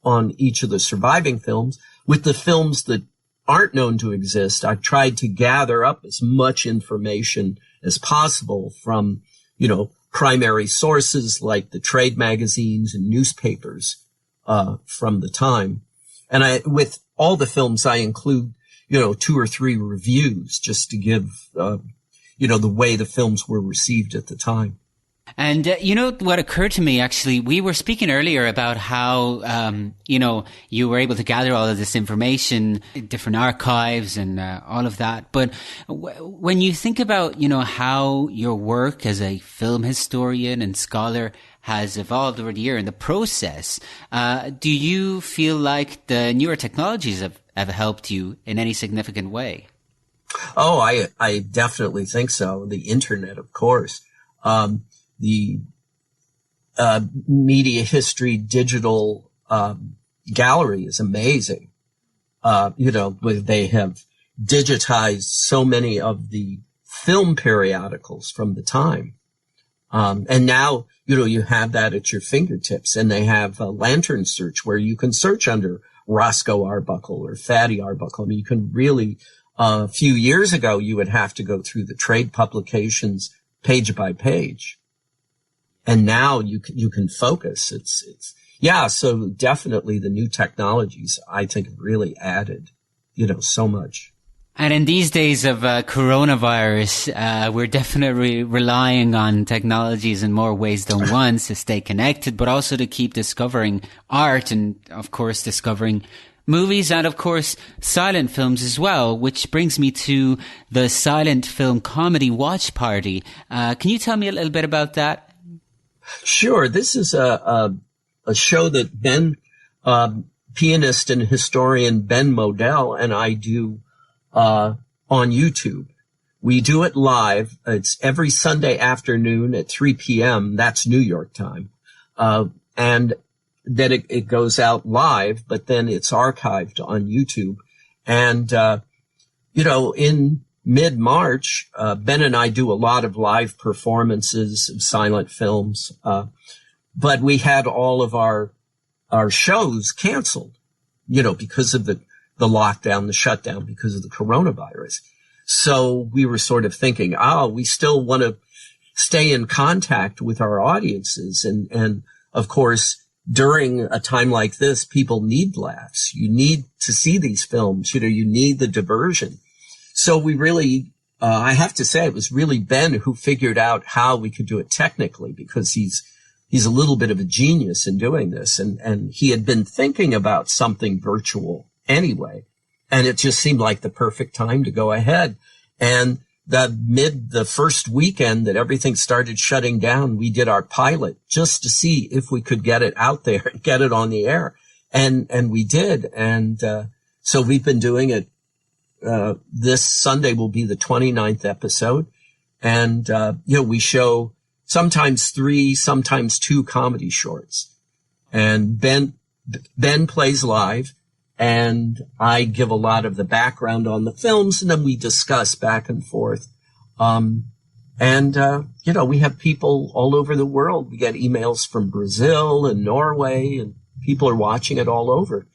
on each of the surviving films. With the films that aren't known to exist, I've tried to gather up as much information as possible from, primary sources like the trade magazines and newspapers from the time. And with all the films, I include, 2 or 3 reviews just to give, the way the films were received at the time. And, what occurred to me, actually, we were speaking earlier about how, you were able to gather all of this information, different archives and all of that. But when you think about, how your work as a film historian and scholar has evolved over the year in the process, do you feel like the newer technologies have helped you in any significant way? Oh, I definitely think so. The internet, of course. The media history digital gallery is amazing. They have digitized so many of the film periodicals from the time. And now, you have that at your fingertips, and they have a lantern search where you can search under Roscoe Arbuckle or Fatty Arbuckle. I mean, you can really, a few years ago, you would have to go through the trade publications page by page. And now you can focus. So definitely the new technologies, I think, have really added, so much. And in these days of coronavirus, we're definitely relying on technologies in more ways than once to stay connected, but also to keep discovering art and, of course, discovering movies and, of course, silent films as well, which brings me to the silent film comedy watch party. Can you tell me a little bit about that? Sure. This is a show that Ben, pianist and historian Ben Modell and I do on YouTube. We do it live. It's every Sunday afternoon at 3 p.m. That's New York time. And then it goes out live, but then it's archived on YouTube. And, in mid-March, Ben and I do a lot of live performances of silent films. But we had all of our shows canceled, because of the lockdown, the shutdown, because of the coronavirus. So we were sort of thinking, we still want to stay in contact with our audiences. And of course, during a time like this, people need laughs. You need to see these films. You need the diversion. So we really, I have to say, it was really Ben who figured out how we could do it technically, because he's a little bit of a genius in doing this. And he had been thinking about something virtual anyway. And it just seemed like the perfect time to go ahead. And the first weekend that everything started shutting down, we did our pilot just to see if we could get it out there and get it on the air. And we did. And, so we've been doing it. This Sunday will be the 29th episode. And, we show sometimes 3, sometimes 2 comedy shorts. And Ben plays live, and I give a lot of the background on the films, and then we discuss back and forth. We have people all over the world. We get emails from Brazil and Norway, and people are watching it all over.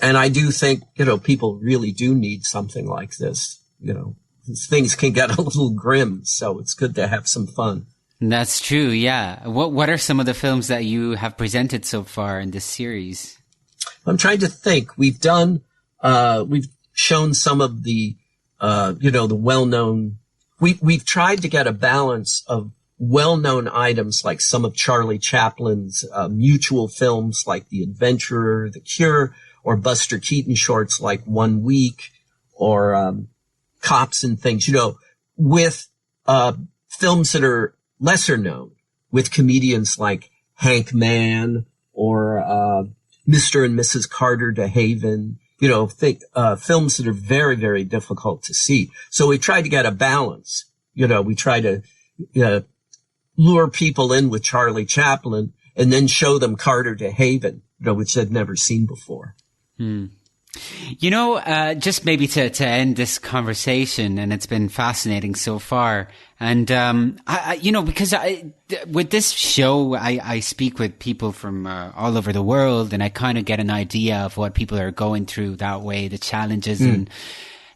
And I do think, people really do need something like this. Things can get a little grim, so it's good to have some fun. That's true, yeah. What are some of the films that you have presented so far in this series? I'm trying to think. We've shown some of the, the well-known, we've tried to get a balance of well-known items like some of Charlie Chaplin's, mutual films like The Adventurer, The Cure, or Buster Keaton shorts like 1 Week, or, Cops and Things, with, films that are lesser known, with comedians like Hank Mann or, Mr. and Mrs. Carter DeHaven, films that are very, very difficult to see. So we try to get a balance. We try to, lure people in with Charlie Chaplin and then show them Carter DeHaven, which they've never seen before. Just maybe to end this conversation, and it's been fascinating so far. And, because with this show, I speak with people from all over the world, and I kind of get an idea of what people are going through that way, the challenges. And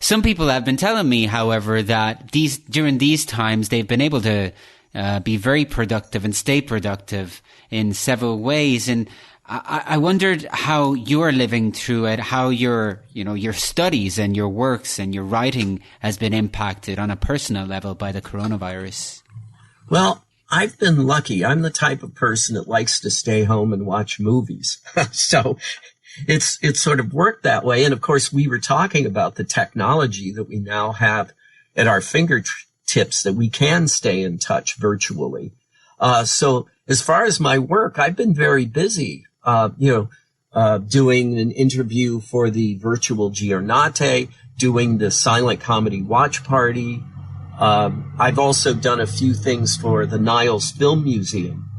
some people have been telling me, however, that during these times, they've been able to be very productive and stay productive in several ways. And I wondered how you're living through it, how your studies and your works and your writing has been impacted on a personal level by the coronavirus. Well, I've been lucky. I'm the type of person that likes to stay home and watch movies. So it's sort of worked that way. And of course, we were talking about the technology that we now have at our fingertips that we can stay in touch virtually. So as far as my work, I've been very busy, doing an interview for the virtual Giornate, doing the silent comedy watch party. I've also done a few things for the Niles Film Museum.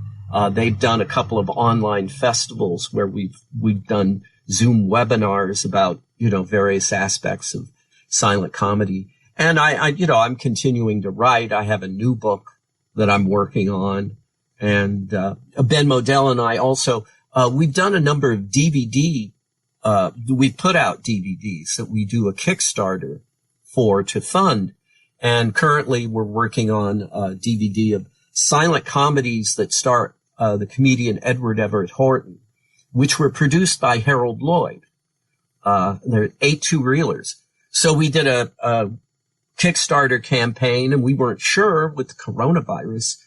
They've done a couple of online festivals where we've done Zoom webinars about, various aspects of silent comedy. And I'm continuing to write. I have a new book that I'm working on. And, Ben Modell and I also, we've done a number of we've put out DVDs that we do a Kickstarter to fund. And currently we're working on a DVD of silent comedies that star the comedian Edward Everett Horton, which were produced by Harold Lloyd. They're 8 two-reelers. So we did a Kickstarter campaign, and we weren't sure with the coronavirus,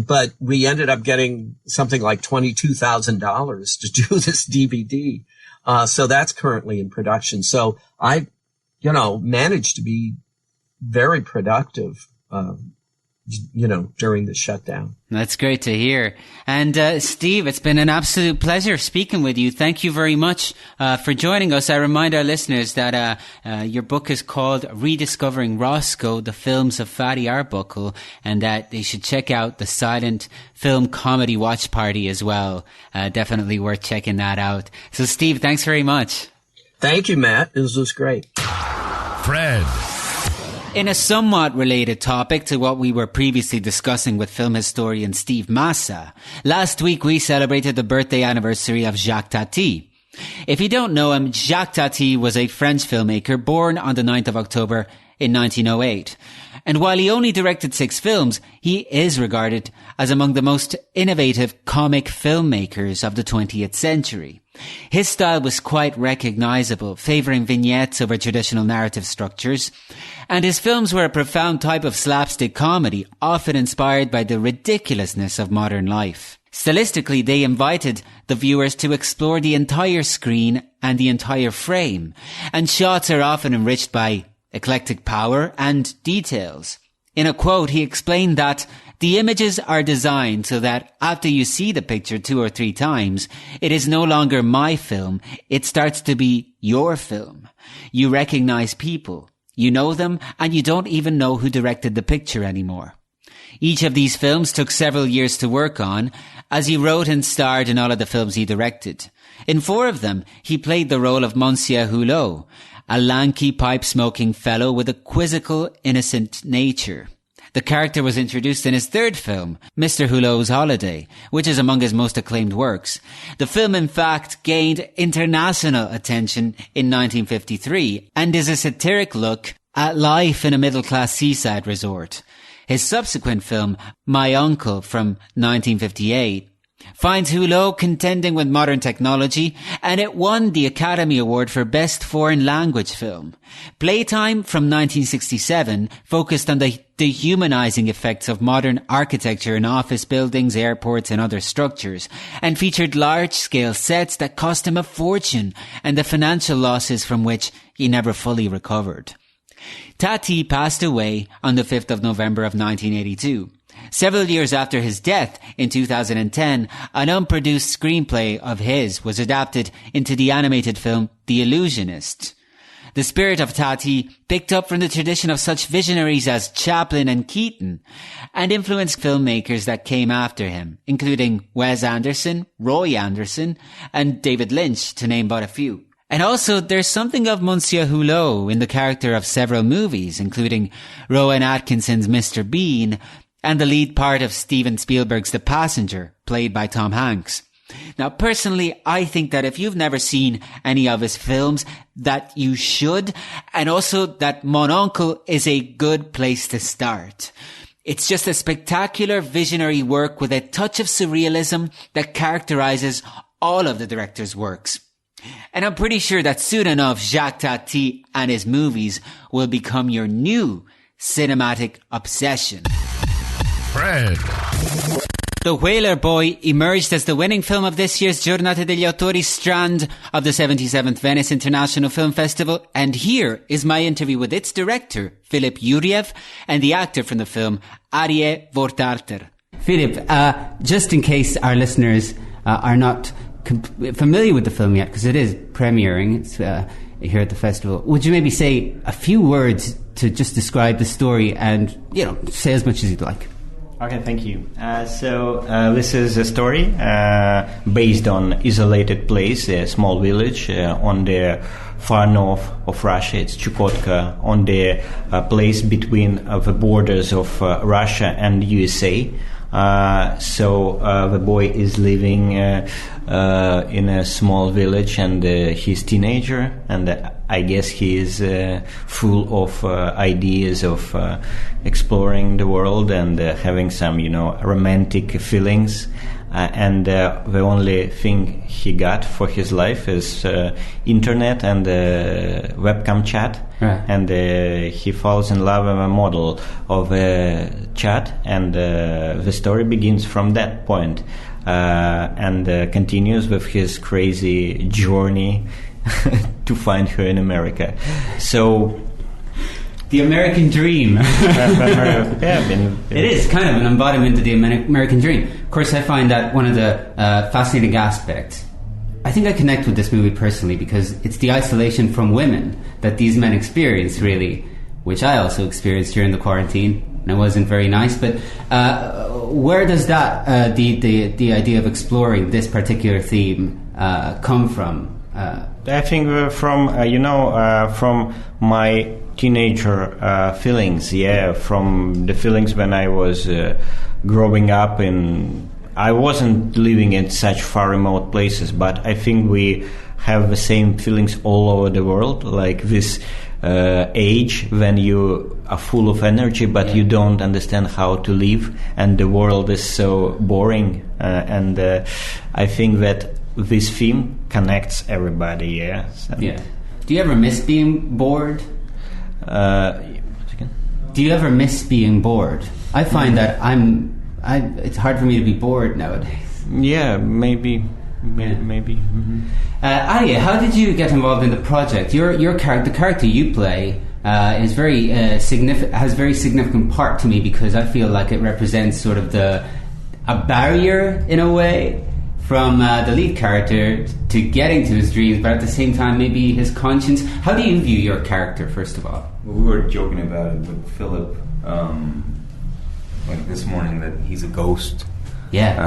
but we ended up getting something like $22,000 to do this DVD. So that's currently in production. So I, managed to be very productive, during the shutdown. That's great to hear. And Steve, it's been an absolute pleasure speaking with you. Thank you very much for joining us. I remind our listeners that your book is called Rediscovering Roscoe, the Films of Fatty Arbuckle, and that they should check out the silent film comedy watch party as well. Definitely worth checking that out. So Steve, thanks very much. Thank you, Matt. This was great. Fred. In a somewhat related topic to what we were previously discussing with film historian Steve Massa, last week we celebrated the birthday anniversary of Jacques Tati. If you don't know him, Jacques Tati was a French filmmaker born on the 9th of October in 1908. And while he only directed 6 films, he is regarded as among the most innovative comic filmmakers of the 20th century. His style was quite recognizable, favoring vignettes over traditional narrative structures, and his films were a profound type of slapstick comedy, often inspired by the ridiculousness of modern life. Stylistically, they invited the viewers to explore the entire screen and the entire frame, and shots are often enriched by eclectic power and details. In a quote, he explained that the images are designed so that after you see the picture 2 or 3 times, it is no longer my film. It starts to be your film. You recognize people, you know them, and you don't even know who directed the picture anymore. Each of these films took several years to work on, as he wrote and starred in all of the films he directed. In 4 of them, he played the role of Monsieur Hulot, a lanky, pipe-smoking fellow with a quizzical, innocent nature. The character was introduced in his 3rd film, Mr. Hulot's Holiday, which is among his most acclaimed works. The film, in fact, gained international attention in 1953 and is a satiric look at life in a middle-class seaside resort. His subsequent film, My Uncle, from 1958, finds Hulot contending with modern technology, and it won the Academy Award for Best Foreign Language Film. Playtime from 1967 focused on the dehumanizing effects of modern architecture in office buildings, airports and other structures, and featured large-scale sets that cost him a fortune and the financial losses from which he never fully recovered. Tati passed away on the 5th of November of 1982. Several years after his death, in 2010, an unproduced screenplay of his was adapted into the animated film The Illusionist. The spirit of Tati picked up from the tradition of such visionaries as Chaplin and Keaton, and influenced filmmakers that came after him, including Wes Anderson, Roy Anderson, and David Lynch, to name but a few. And also, there's something of Monsieur Hulot in the character of several movies, including Rowan Atkinson's Mr. Bean, and the lead part of Steven Spielberg's The Passenger, played by Tom Hanks. Now, personally, I think that if you've never seen any of his films, that you should, and also that Mon Oncle is a good place to start. It's just a spectacular visionary work with a touch of surrealism that characterizes all of the director's works. And I'm pretty sure that soon enough, Jacques Tati and his movies will become your new cinematic obsession. Fred. The Whaler Boy emerged as the winning film of this year's Giornate degli Autori strand of the 77th Venice International Film Festival. And here is my interview with its director, Filip Jurjev, and the actor from the film, Arie Vortarter. Filip, just in case our listeners are not familiar with the film yet, because it is premiering, it's here at the festival, would you maybe say a few words to just describe the story and, say as much as you'd like? Okay, thank you. So this is a story based on isolated place, a small village on the far north of Russia. It's Chukotka, on the place between the borders of Russia and USA. So the boy is living in a small village, and he's a teenager, and I guess he is full of ideas of exploring the world and having some, romantic feelings. And the only thing he got for his life is internet and webcam chat. Right. And he falls in love with a model of a chat, and the story begins from that point and continues with his crazy journey to find her in America. So the American dream. It is kind of an embodiment of the American dream. Of course, I find that one of the fascinating aspects. I think I connect with this movie personally because it's the isolation from women that these men experience, really, which I also experienced during the quarantine, and it wasn't very nice. But where does that the idea of exploring this particular theme come from? I think from my teenager feelings, from the feelings when I was growing up I wasn't living in such far remote places, but I think we have the same feelings all over the world, like this age when you are full of energy, but you don't understand how to live, and the world is so boring, and I think that this theme connects everybody, yes. Yeah. Do you ever miss being bored? Do you ever miss being bored? I find that it's hard for me to be bored nowadays. Yeah, maybe. Mm-hmm. Arie, how did you get involved in the project? The character you play is very significant. Has a very significant part to me because I feel like it represents sort of a barrier in a way from the lead character to getting to his dreams, but at the same time maybe his conscience. How do you view your character, first of all? We were joking about it with Philip this morning that he's a ghost. Yeah.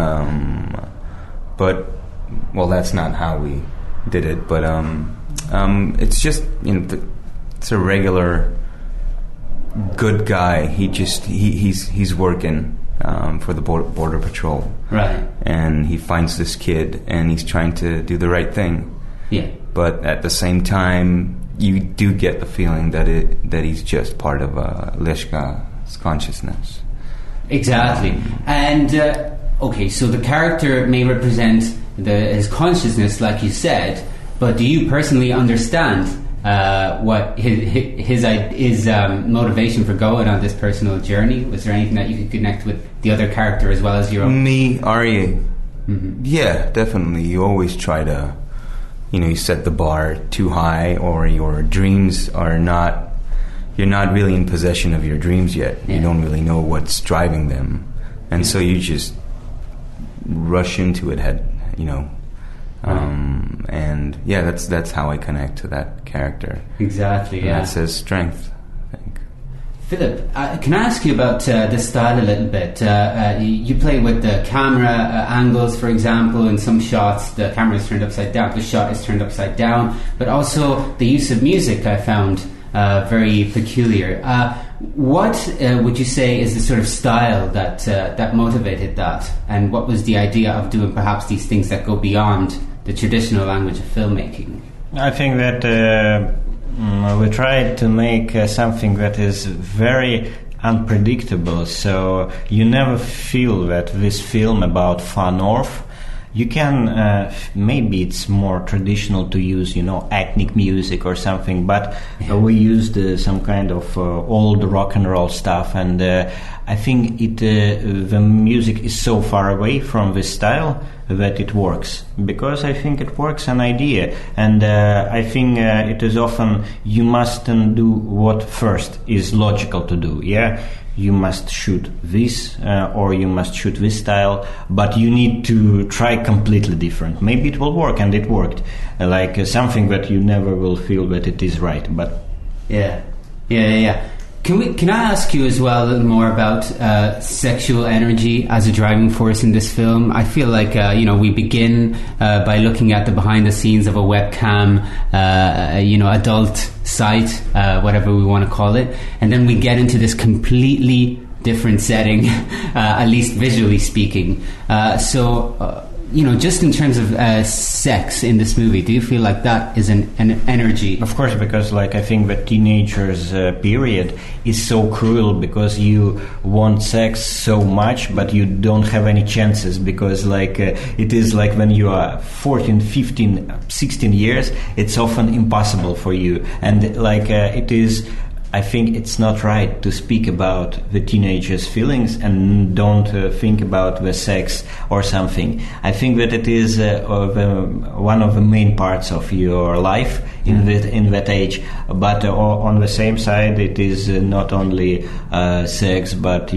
But that's not how we did it. But it's just it's a regular good guy. He's working for the border patrol, right? And he finds this kid, and he's trying to do the right thing. Yeah. But at the same time, you do get the feeling that he's just part of Leshka's consciousness. Exactly. And okay, so the character may represent his consciousness, like you said, but do you personally understand what his motivation for going on this personal journey? Was there anything that you could connect with the other character as well as your own? Me, Arie, yeah, definitely. You always try to, you set the bar too high, or your dreams are not. You're not really in possession of your dreams yet. Yeah. You don't really know what's driving them, and so you just rush into it and that's how I connect to that character. Exactly. And that's his strength, I think. Philip, can I ask you about the style a little bit? You play with the camera angles, for example. In some shots, the camera is turned upside down. The shot is turned upside down. But also the use of music, I found very peculiar. What would you say is the sort of style that motivated that? And what was the idea of doing perhaps these things that go beyond the traditional language of filmmaking? I think that we tried to make something that is very unpredictable, so you never feel that this film about far north, You can, maybe it's more traditional to use, ethnic music or something, but we used some kind of old rock and roll stuff, and I think the music is so far away from this style that it works, because I think it works an idea, and I think it is often you mustn't do what first is logical to do, you must shoot this or you must shoot this style, but you need to try completely different. Maybe it will work, and it worked, like something that you never will feel that it is right, but yeah. Can I ask you as well a little more about sexual energy as a driving force in this film? I feel like we begin by looking at the behind the scenes of a webcam, adult site, whatever we want to call it, and then we get into this completely different setting, at least visually speaking. Just in terms of sex in this movie, do you feel like that is an energy? Of course, because I think the teenagers period is so cruel, because you want sex so much, but you don't have any chances, because it is like when you are 14, 15, 16 years, it's often impossible for you. And it is... I think it's not right to speak about the teenagers' feelings and don't think about the sex or something. I think that it is one of the main parts of your life in that age. But on the same side, it is not only sex, but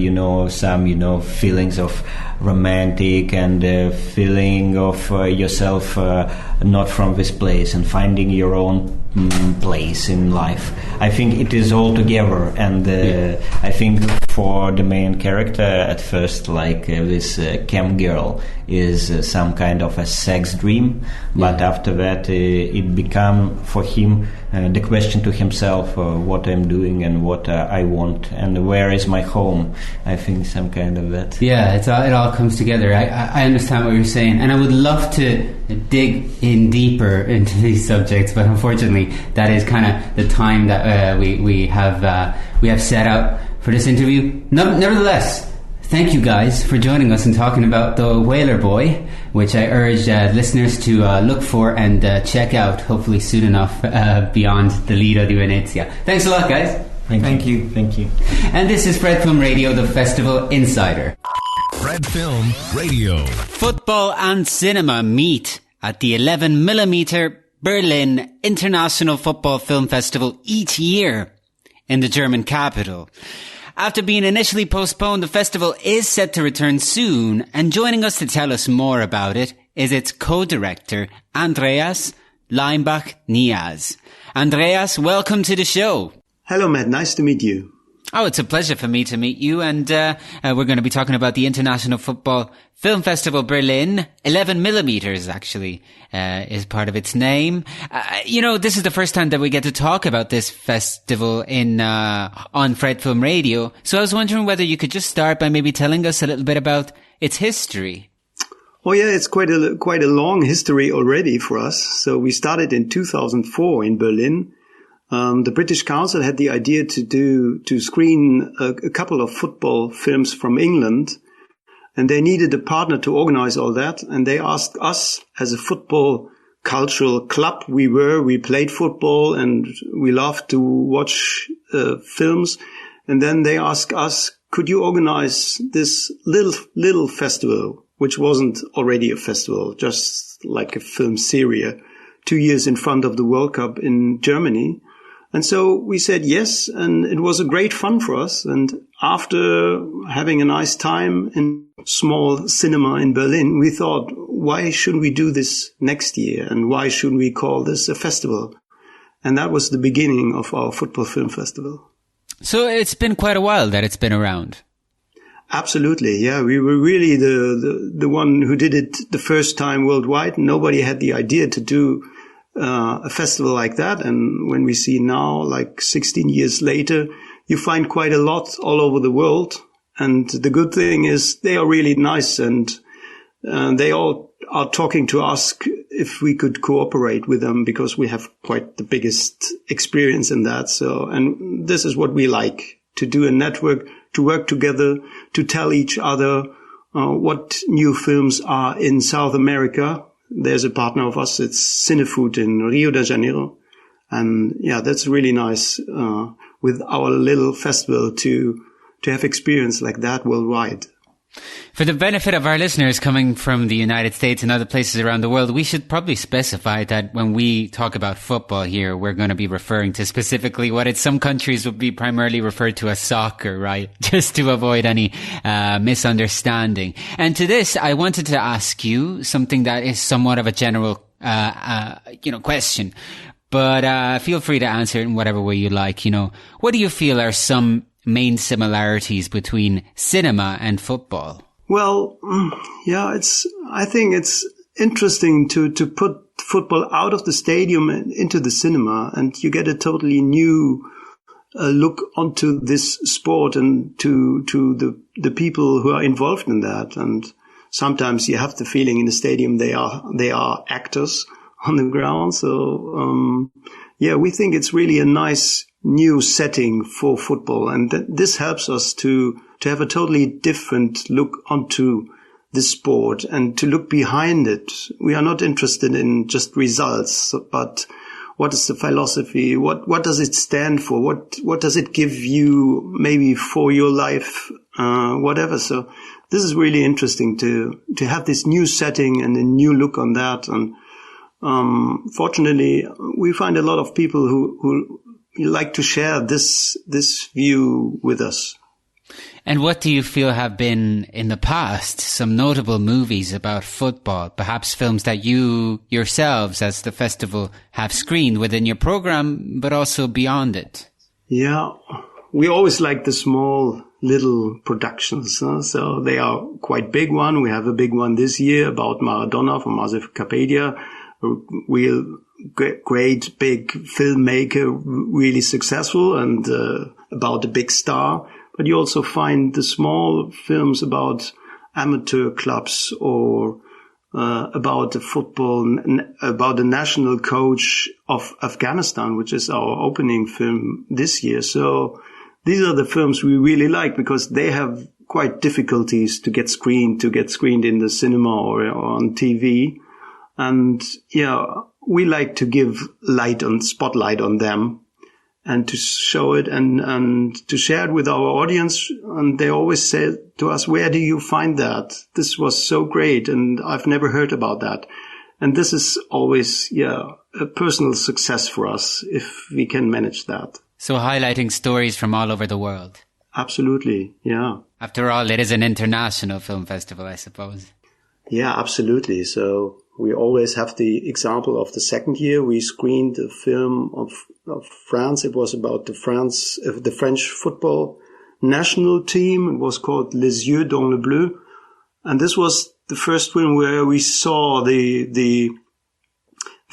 some feelings of romantic and feeling of yourself not from this place, and finding your own place in life. I think it is all together, and I think for the main character at first, this cam girl is some kind of a sex dream, but after that it become for him the question to himself, what I'm doing and what I want and where is my home. I think some kind of that. Yeah, it all comes together. I understand what you're saying, and I would love to dig in deeper into these subjects, but unfortunately that is kind of the time that we have set out for this interview. Nevertheless, thank you guys for joining us and talking about The Whaler Boy, which I urge listeners to look for and check out, hopefully soon enough, beyond the Lido di Venezia. Thanks a lot, guys. Thank you. And this is Fred Film Radio, the Festival Insider. Fred Film Radio. Football and cinema meet at the 11mm Berlin International Football Film Festival each year in the German capital. After being initially postponed, the festival is set to return soon, and joining us to tell us more about it is its co-director, Andreas Leimbach-Niaz. Andreas, welcome to the show. Hello, Matt. Nice to meet you. Oh, it's a pleasure for me to meet you, and we're going to be talking about the International Football Film Festival Berlin. 11mm actually is part of its name. This is the first time that we get to talk about this festival on Fred Film Radio. So I was wondering whether you could just start by maybe telling us a little bit about its history. Oh yeah, it's quite a long history already for us. So we started in 2004 in Berlin. The British Council had the idea to screen a couple of football films from England, and they needed a partner to organize all that. And they asked us, as a football cultural club, we played football and we loved to watch films. And then they asked us, could you organize this little festival, which wasn't already a festival, just like a film series, 2 years in front of the World Cup in Germany. And so we said yes, and it was a great fun for us. And after having a nice time in small cinema in Berlin, we thought, why shouldn't we do this next year? And why shouldn't we call this a festival? And that was the beginning of our football film festival. So it's been quite a while that it's been around. Absolutely, yeah. We were really the one who did it the first time worldwide. Nobody had the idea to do a festival like that. And when we see now, 16 years later, you find quite a lot all over the world. And the good thing is they are really nice, and they all are talking to us if we could cooperate with them, because we have quite the biggest experience in that. So, and this is what we like, to do a network, to work together, to tell each other what new films are in South America. There's a partner of us, it's Cinefood in Rio de Janeiro. And yeah, that's really nice with our little festival to have experience like that worldwide. For the benefit of our listeners coming from the United States and other places around the world, we should probably specify that when we talk about football here, we're going to be referring to specifically what in some countries would be primarily referred to as soccer, right? Just to avoid any misunderstanding. And to this, I wanted to ask you something that is somewhat of a general, question. But feel free to answer it in whatever way you like. What do you feel are some main similarities between cinema and football? Well, yeah, I think it's interesting to put football out of the stadium and into the cinema, and you get a totally new look onto this sport and to the people who are involved in that. And sometimes you have the feeling in the stadium they are actors on the ground. So we think it's really a nice new setting for football, and this helps us to have a totally different look onto this sport and to look behind it. We are not interested in just results, but what is the philosophy? What does it stand for? What does it give you maybe for your life? Whatever. So this is really interesting to have this new setting and a new look on that. And fortunately, we find a lot of people who like to share this view with us. And what do you feel have been, in the past, some notable movies about football? Perhaps films that you yourselves, as the festival, have screened within your program, but also beyond it? Yeah, we always like the small little productions. So they are quite big one. We have a big one this year about Maradona from Asif Kapadia. Great big filmmaker, really successful, and about a big star. But you also find the small films about amateur clubs or about the football, about the national coach of Afghanistan, which is our opening film this year. So these are the films we really like because they have quite difficulties to get screened in the cinema or on TV. And yeah, we like to give spotlight on them and to show it and to share it with our audience. And they always say to us, where do you find that? This was so great, and I've never heard about that. And this is always, a personal success for us if we can manage that. So highlighting stories from all over the world. Absolutely, yeah. After all, it is an international film festival, I suppose. Yeah, absolutely. So we always have the example of the second year. We screened a film of France. It was about the French football national team. It was called Les Yeux dans le Bleu. And this was the first film where we saw the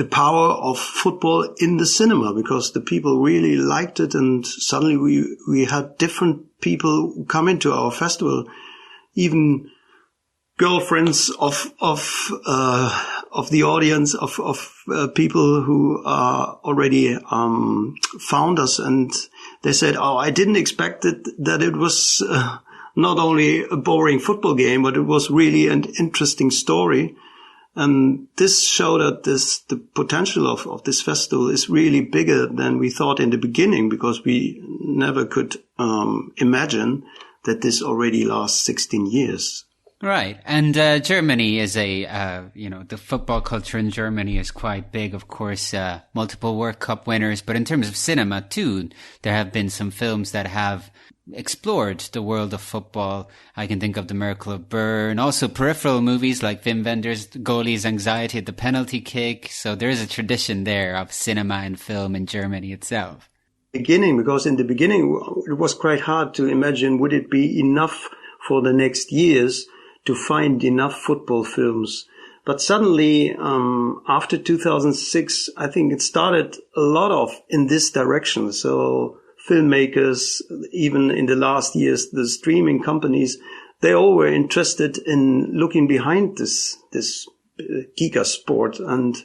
power of football in the cinema, because the people really liked it. And suddenly we had different people come into our festival, even girlfriends of the audience, of people who already found us, and they said, "Oh, I didn't expect that it was not only a boring football game, but it was really an interesting story." And this showed that the potential of this festival is really bigger than we thought in the beginning, because we never could imagine that this already lasts 16 years. Right. And Germany is the football culture in Germany is quite big, of course, multiple World Cup winners. But in terms of cinema, too, there have been some films that have explored the world of football. I can think of The Miracle of Bern, also peripheral movies like Wim Wenders' Goalie's Anxiety at the Penalty Kick. So there is a tradition there of cinema and film in Germany itself. Because in the beginning, it was quite hard to imagine, would it be enough for the next years to find enough football films. But suddenly, after 2006, I think it started a lot of in this direction. So filmmakers, even in the last years, the streaming companies, they all were interested in looking behind this giga sport and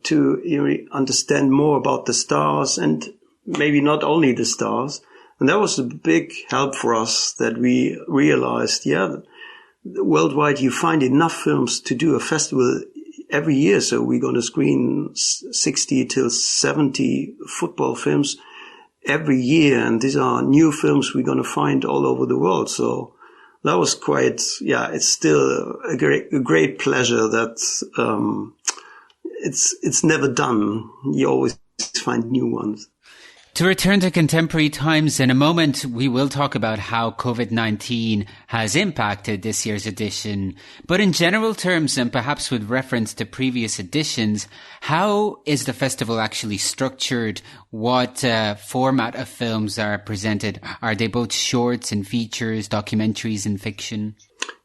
to understand more about the stars, and maybe not only the stars. And that was a big help for us, that we realized, worldwide you find enough films to do a festival every year. So we're going to screen 60 till 70 football films every year. And these are new films we're going to find all over the world. So that was quite, it's still a great pleasure that, it's never done. You always find new ones. To return to contemporary times, in a moment, we will talk about how COVID-19 has impacted this year's edition. But in general terms, and perhaps with reference to previous editions, how is the festival actually structured? What format of films are presented? Are they both shorts and features, documentaries and fiction?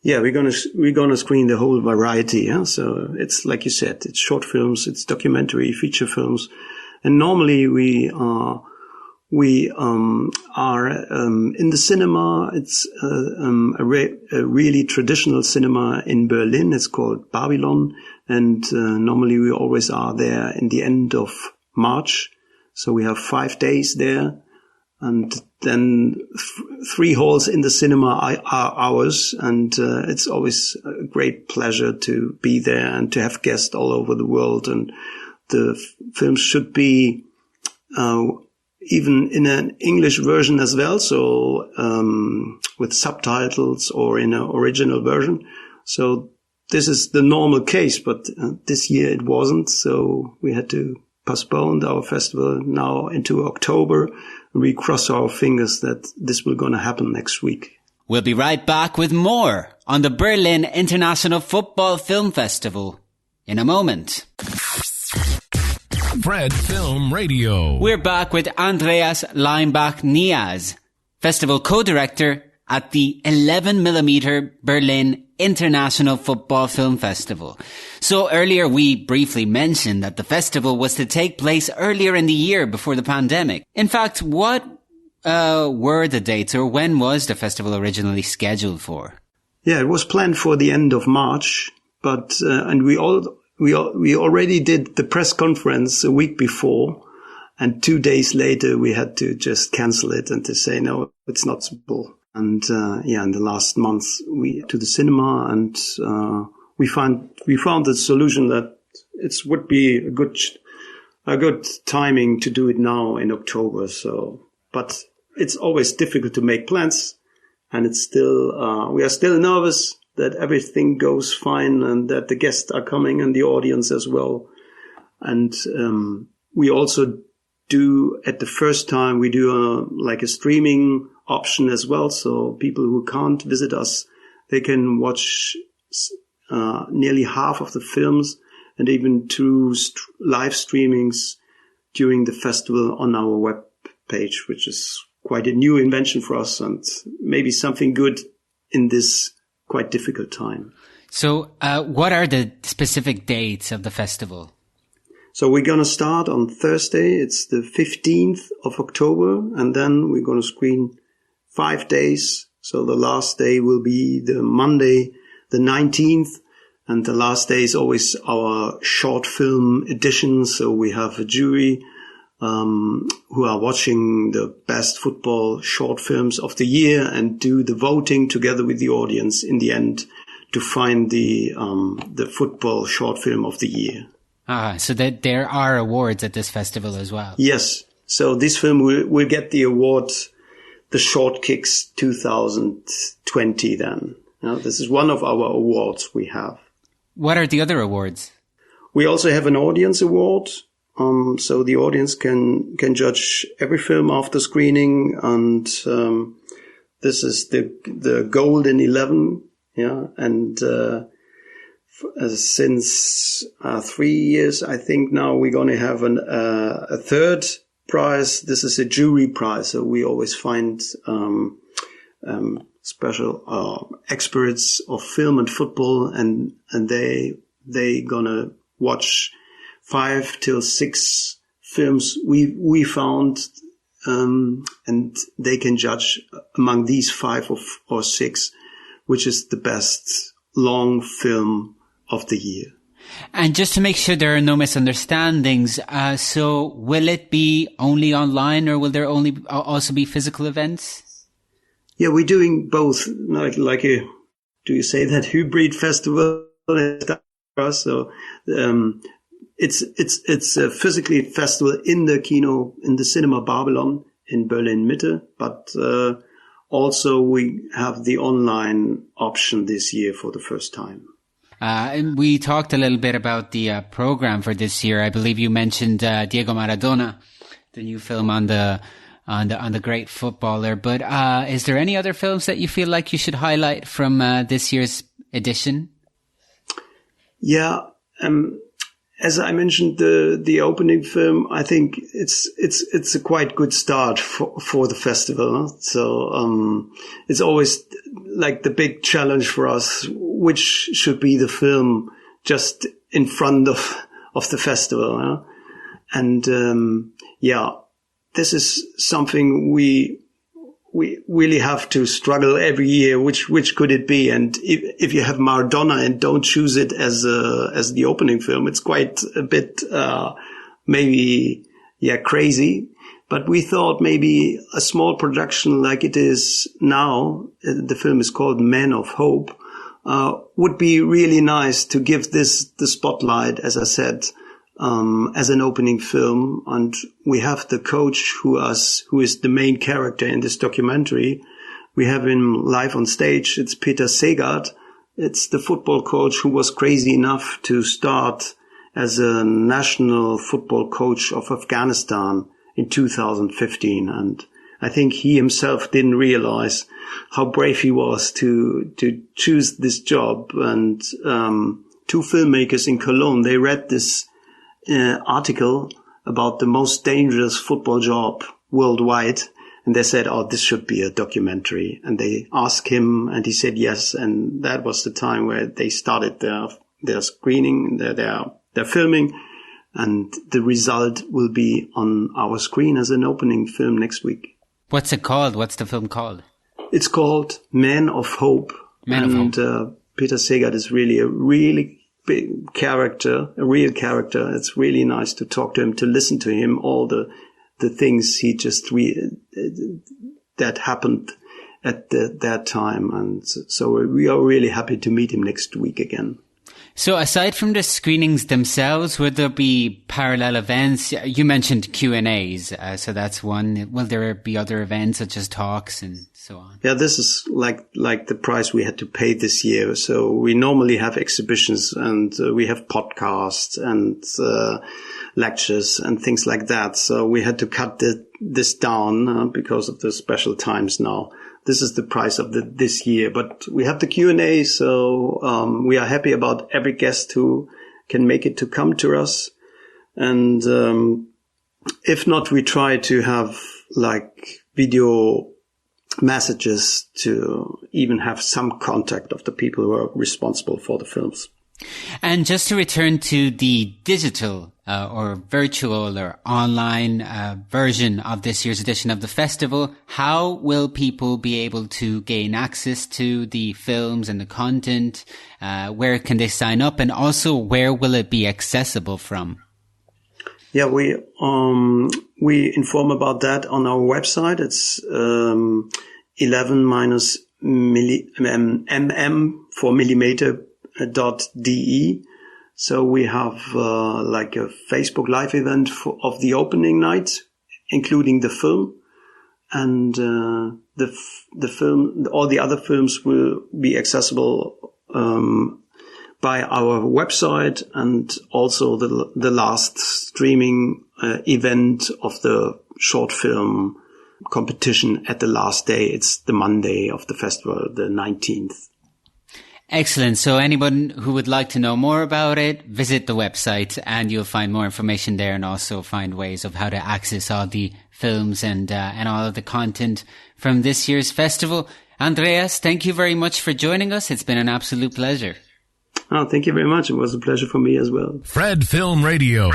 Yeah, we're gonna screen the whole variety. Yeah? So it's like you said, it's short films, it's documentary, feature films, and normally we are in the cinema. It's a really traditional cinema in Berlin. It's called Babylon, and normally we always are there in the end of March. So we have 5 days there, and then 3 halls in the cinema are ours, and it's always a great pleasure to be there and to have guests all over the world. And the films should be even in an English version as well, so with subtitles or in an original version. So this is the normal case, but this year it wasn't, so we had to postpone our festival now into October. We cross our fingers that this will going to happen next week. We'll be right back with more on the Berlin International Football Film Festival in a moment. Fred Film Radio. We're back with Andreas Leimbach-Niaz, festival co-director at the 11mm Berlin International Football Film Festival. So earlier we briefly mentioned that the festival was to take place earlier in the year before the pandemic. In fact, what were the dates, or when was the festival originally scheduled for? Yeah, it was planned for the end of March, but and we already did the press conference a week before, and 2 days later we had to just cancel it and to say no, it's not possible. And in the last month we to the cinema, and we found the solution that it would be a good timing to do it now in October. So, but it's always difficult to make plans, and it's still we are still nervous that everything goes fine and that the guests are coming and the audience as well. And we also do, at the first time, we do a streaming option as well. So people who can't visit us, they can watch nearly half of the films, and even through live streamings during the festival on our web page, which is quite a new invention for us and maybe something good in this quite difficult time. So what are the specific dates of the festival? So we're going to start on Thursday. It's the 15th of October. And then we're going to screen 5 days. So the last day will be the Monday, the 19th. And the last day is always our short film edition. So we have a jury who are watching the best football short films of the year and do the voting together with the audience in the end to find the football short film of the year. So that there are awards at this festival as well. Yes. So this film will get the award, the Short Kicks 2020 then. This is one of our awards we have. What are the other awards? We also have an audience award. So the audience can judge every film after screening, and this is the Golden 11. Yeah, and since 3 years, I think now we're going to have a third prize. This is a jury prize. So we always find special experts of film and football, and they gonna watch 5 till 6 films we found, and they can judge among these 5 or 6 which is the best long film of the year. And just to make sure there are no misunderstandings, so will it be only online, or will there also be physical events? Yeah, we're doing both, like do you say that, hybrid festival. So it's a physically festival in the Cinema Babylon in Berlin Mitte, but also we have the online option this year for the first time. And we talked a little bit about the program for this year. I believe you mentioned Diego Maradona, the new film on the great footballer. But is there any other films that you feel like you should highlight from this year's edition? Yeah, as I mentioned, the opening film, I think it's a quite good start for the festival. Huh? So it's always like the big challenge for us, which should be the film just in front of the festival. Huh? And this is something we really have to struggle every year. Which could it be? And if you have Maradona and don't choose it as the opening film, it's quite a bit crazy. But we thought maybe a small production like it is now, the film is called Man of Hope, would be really nice to give this the spotlight, as I said, as an opening film. And we have the coach who is the main character in this documentary. We have him live on stage. It's Peter Segard. It's the football coach who was crazy enough to start as a national football coach of Afghanistan in 2015. And I think he himself didn't realize how brave he was to choose this job. And two filmmakers in Cologne, they read this article about the most dangerous football job worldwide, and they said, "Oh, this should be a documentary." And they asked him, and he said yes. And that was the time where they started their screening, their filming, and the result will be on our screen as an opening film next week. What's it called? What's the film called? It's called Man of Hope. And Peter Segard is really a really big character, a real character. It's really nice to talk to him, to listen to him, all the things he just that happened at that time. And so we are really happy to meet him next week again. So aside from the screenings themselves, would there be parallel events? You mentioned Q&As, so that's one. Will there be other events such as talks and so on? Yeah, this is like the price we had to pay this year. So we normally have exhibitions and we have podcasts and lectures and things like that. So we had to cut this down because of the special times now. This is the price of this year, but we have the Q&A, so we are happy about every guest who can make it to come to us. And if not, we try to have like video messages to even have some contact of the people who are responsible for the films. And just to return to the digital or virtual or online version of this year's edition of the festival, how will people be able to gain access to the films and the content? Where can they sign up? And also, where will it be accessible from? Yeah, we inform about that on our website. It's 11-mm for millimeter.de. So we have like a Facebook live event of the opening night, including the film, and the film. All the other films will be accessible by our website, and also the last streaming event of the short film competition at the last day. It's the Monday of the festival, the 19th. Excellent. So anyone who would like to know more about it, visit the website and you'll find more information there, and also find ways of how to access all the films and all of the content from this year's festival. Andreas, thank you very much for joining us. It's been an absolute pleasure. Oh, thank you very much. It was a pleasure for me as well. Fred Film Radio.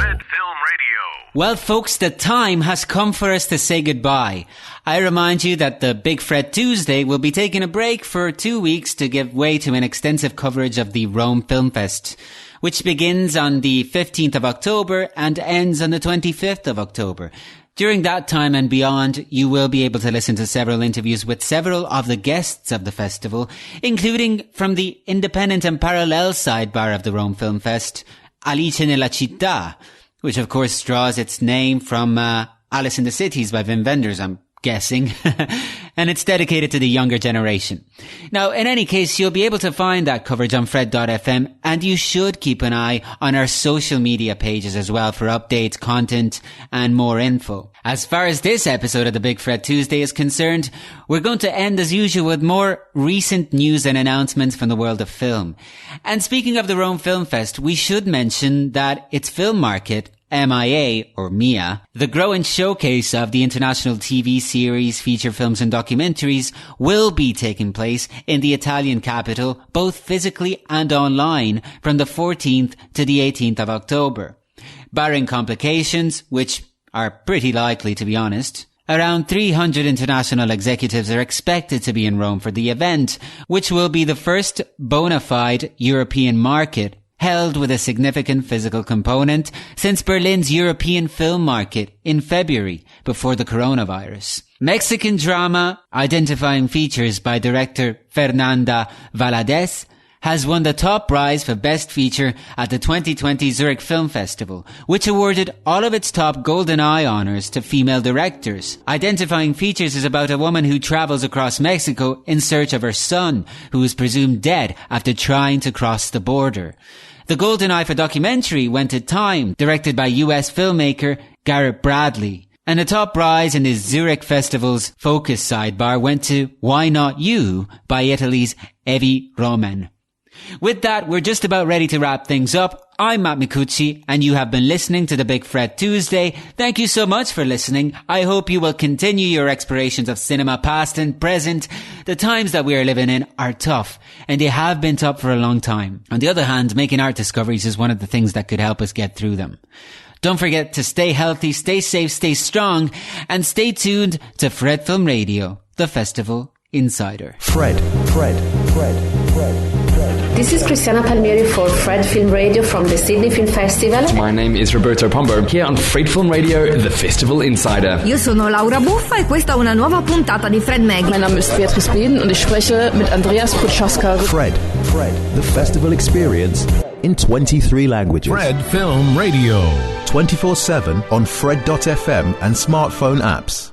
Well, folks, the time has come for us to say goodbye. I remind you that the Big Fred Tuesday will be taking a break for 2 weeks to give way to an extensive coverage of the Rome Film Fest, which begins on the 15th of October and ends on the 25th of October. During that time and beyond, you will be able to listen to several interviews with several of the guests of the festival, including from the independent and parallel sidebar of the Rome Film Fest, Alice nella Città, which of course draws its name from Alice in the Cities by Wim Wenders, I'm guessing, and it's dedicated to the younger generation. Now, in any case, you'll be able to find that coverage on Fred.fm, and you should keep an eye on our social media pages as well for updates, content, and more info. As far as this episode of the Big Fred Tuesday is concerned, we're going to end as usual with more recent news and announcements from the world of film. And speaking of the Rome Film Fest, we should mention that its film market, MIA, or MIA, the growing showcase of the international TV series, feature films and documentaries, will be taking place in the Italian capital, both physically and online, from the 14th to the 18th of October. Barring complications, which are pretty likely to be honest, around 300 international executives are expected to be in Rome for the event, which will be the first bona fide European market held with a significant physical component since Berlin's European film market in February before the coronavirus. Mexican drama Identifying Features by director Fernanda Valadez has won the top prize for Best Feature at the 2020 Zurich Film Festival, which awarded all of its top Golden Eye honors to female directors. Identifying Features is about a woman who travels across Mexico in search of her son, who is presumed dead after trying to cross the border. The Golden Eye for documentary went to Time, directed by US filmmaker Garrett Bradley. And the top prize in the Zurich Festival's Focus sidebar went to Why Not You by Italy's Evi Roman. With that, we're just about ready to wrap things up. I'm Matt Micucci, and you have been listening to the Big Fred Tuesday. Thank you so much for listening. I hope you will continue your explorations of cinema past and present. The times that we are living in are tough, and they have been tough for a long time. On the other hand, making art discoveries is one of the things that could help us get through them. Don't forget to stay healthy, stay safe, stay strong, and stay tuned to Fred Film Radio, the Festival Insider. Fred. This is Cristiana Palmieri for Fred Film Radio from the Sydney Film Festival. My name is Roberto Pombo, here on Fred Film Radio, the Festival Insider. Io sono Laura Buffa e questa è una nuova puntata di Fred Mag. Mein Name ist Beatrice Beden und ich spreche mit Andreas Putschaska. Fred, the festival experience in 23 languages. Fred Film Radio. 24/7 on Fred.fm and smartphone apps.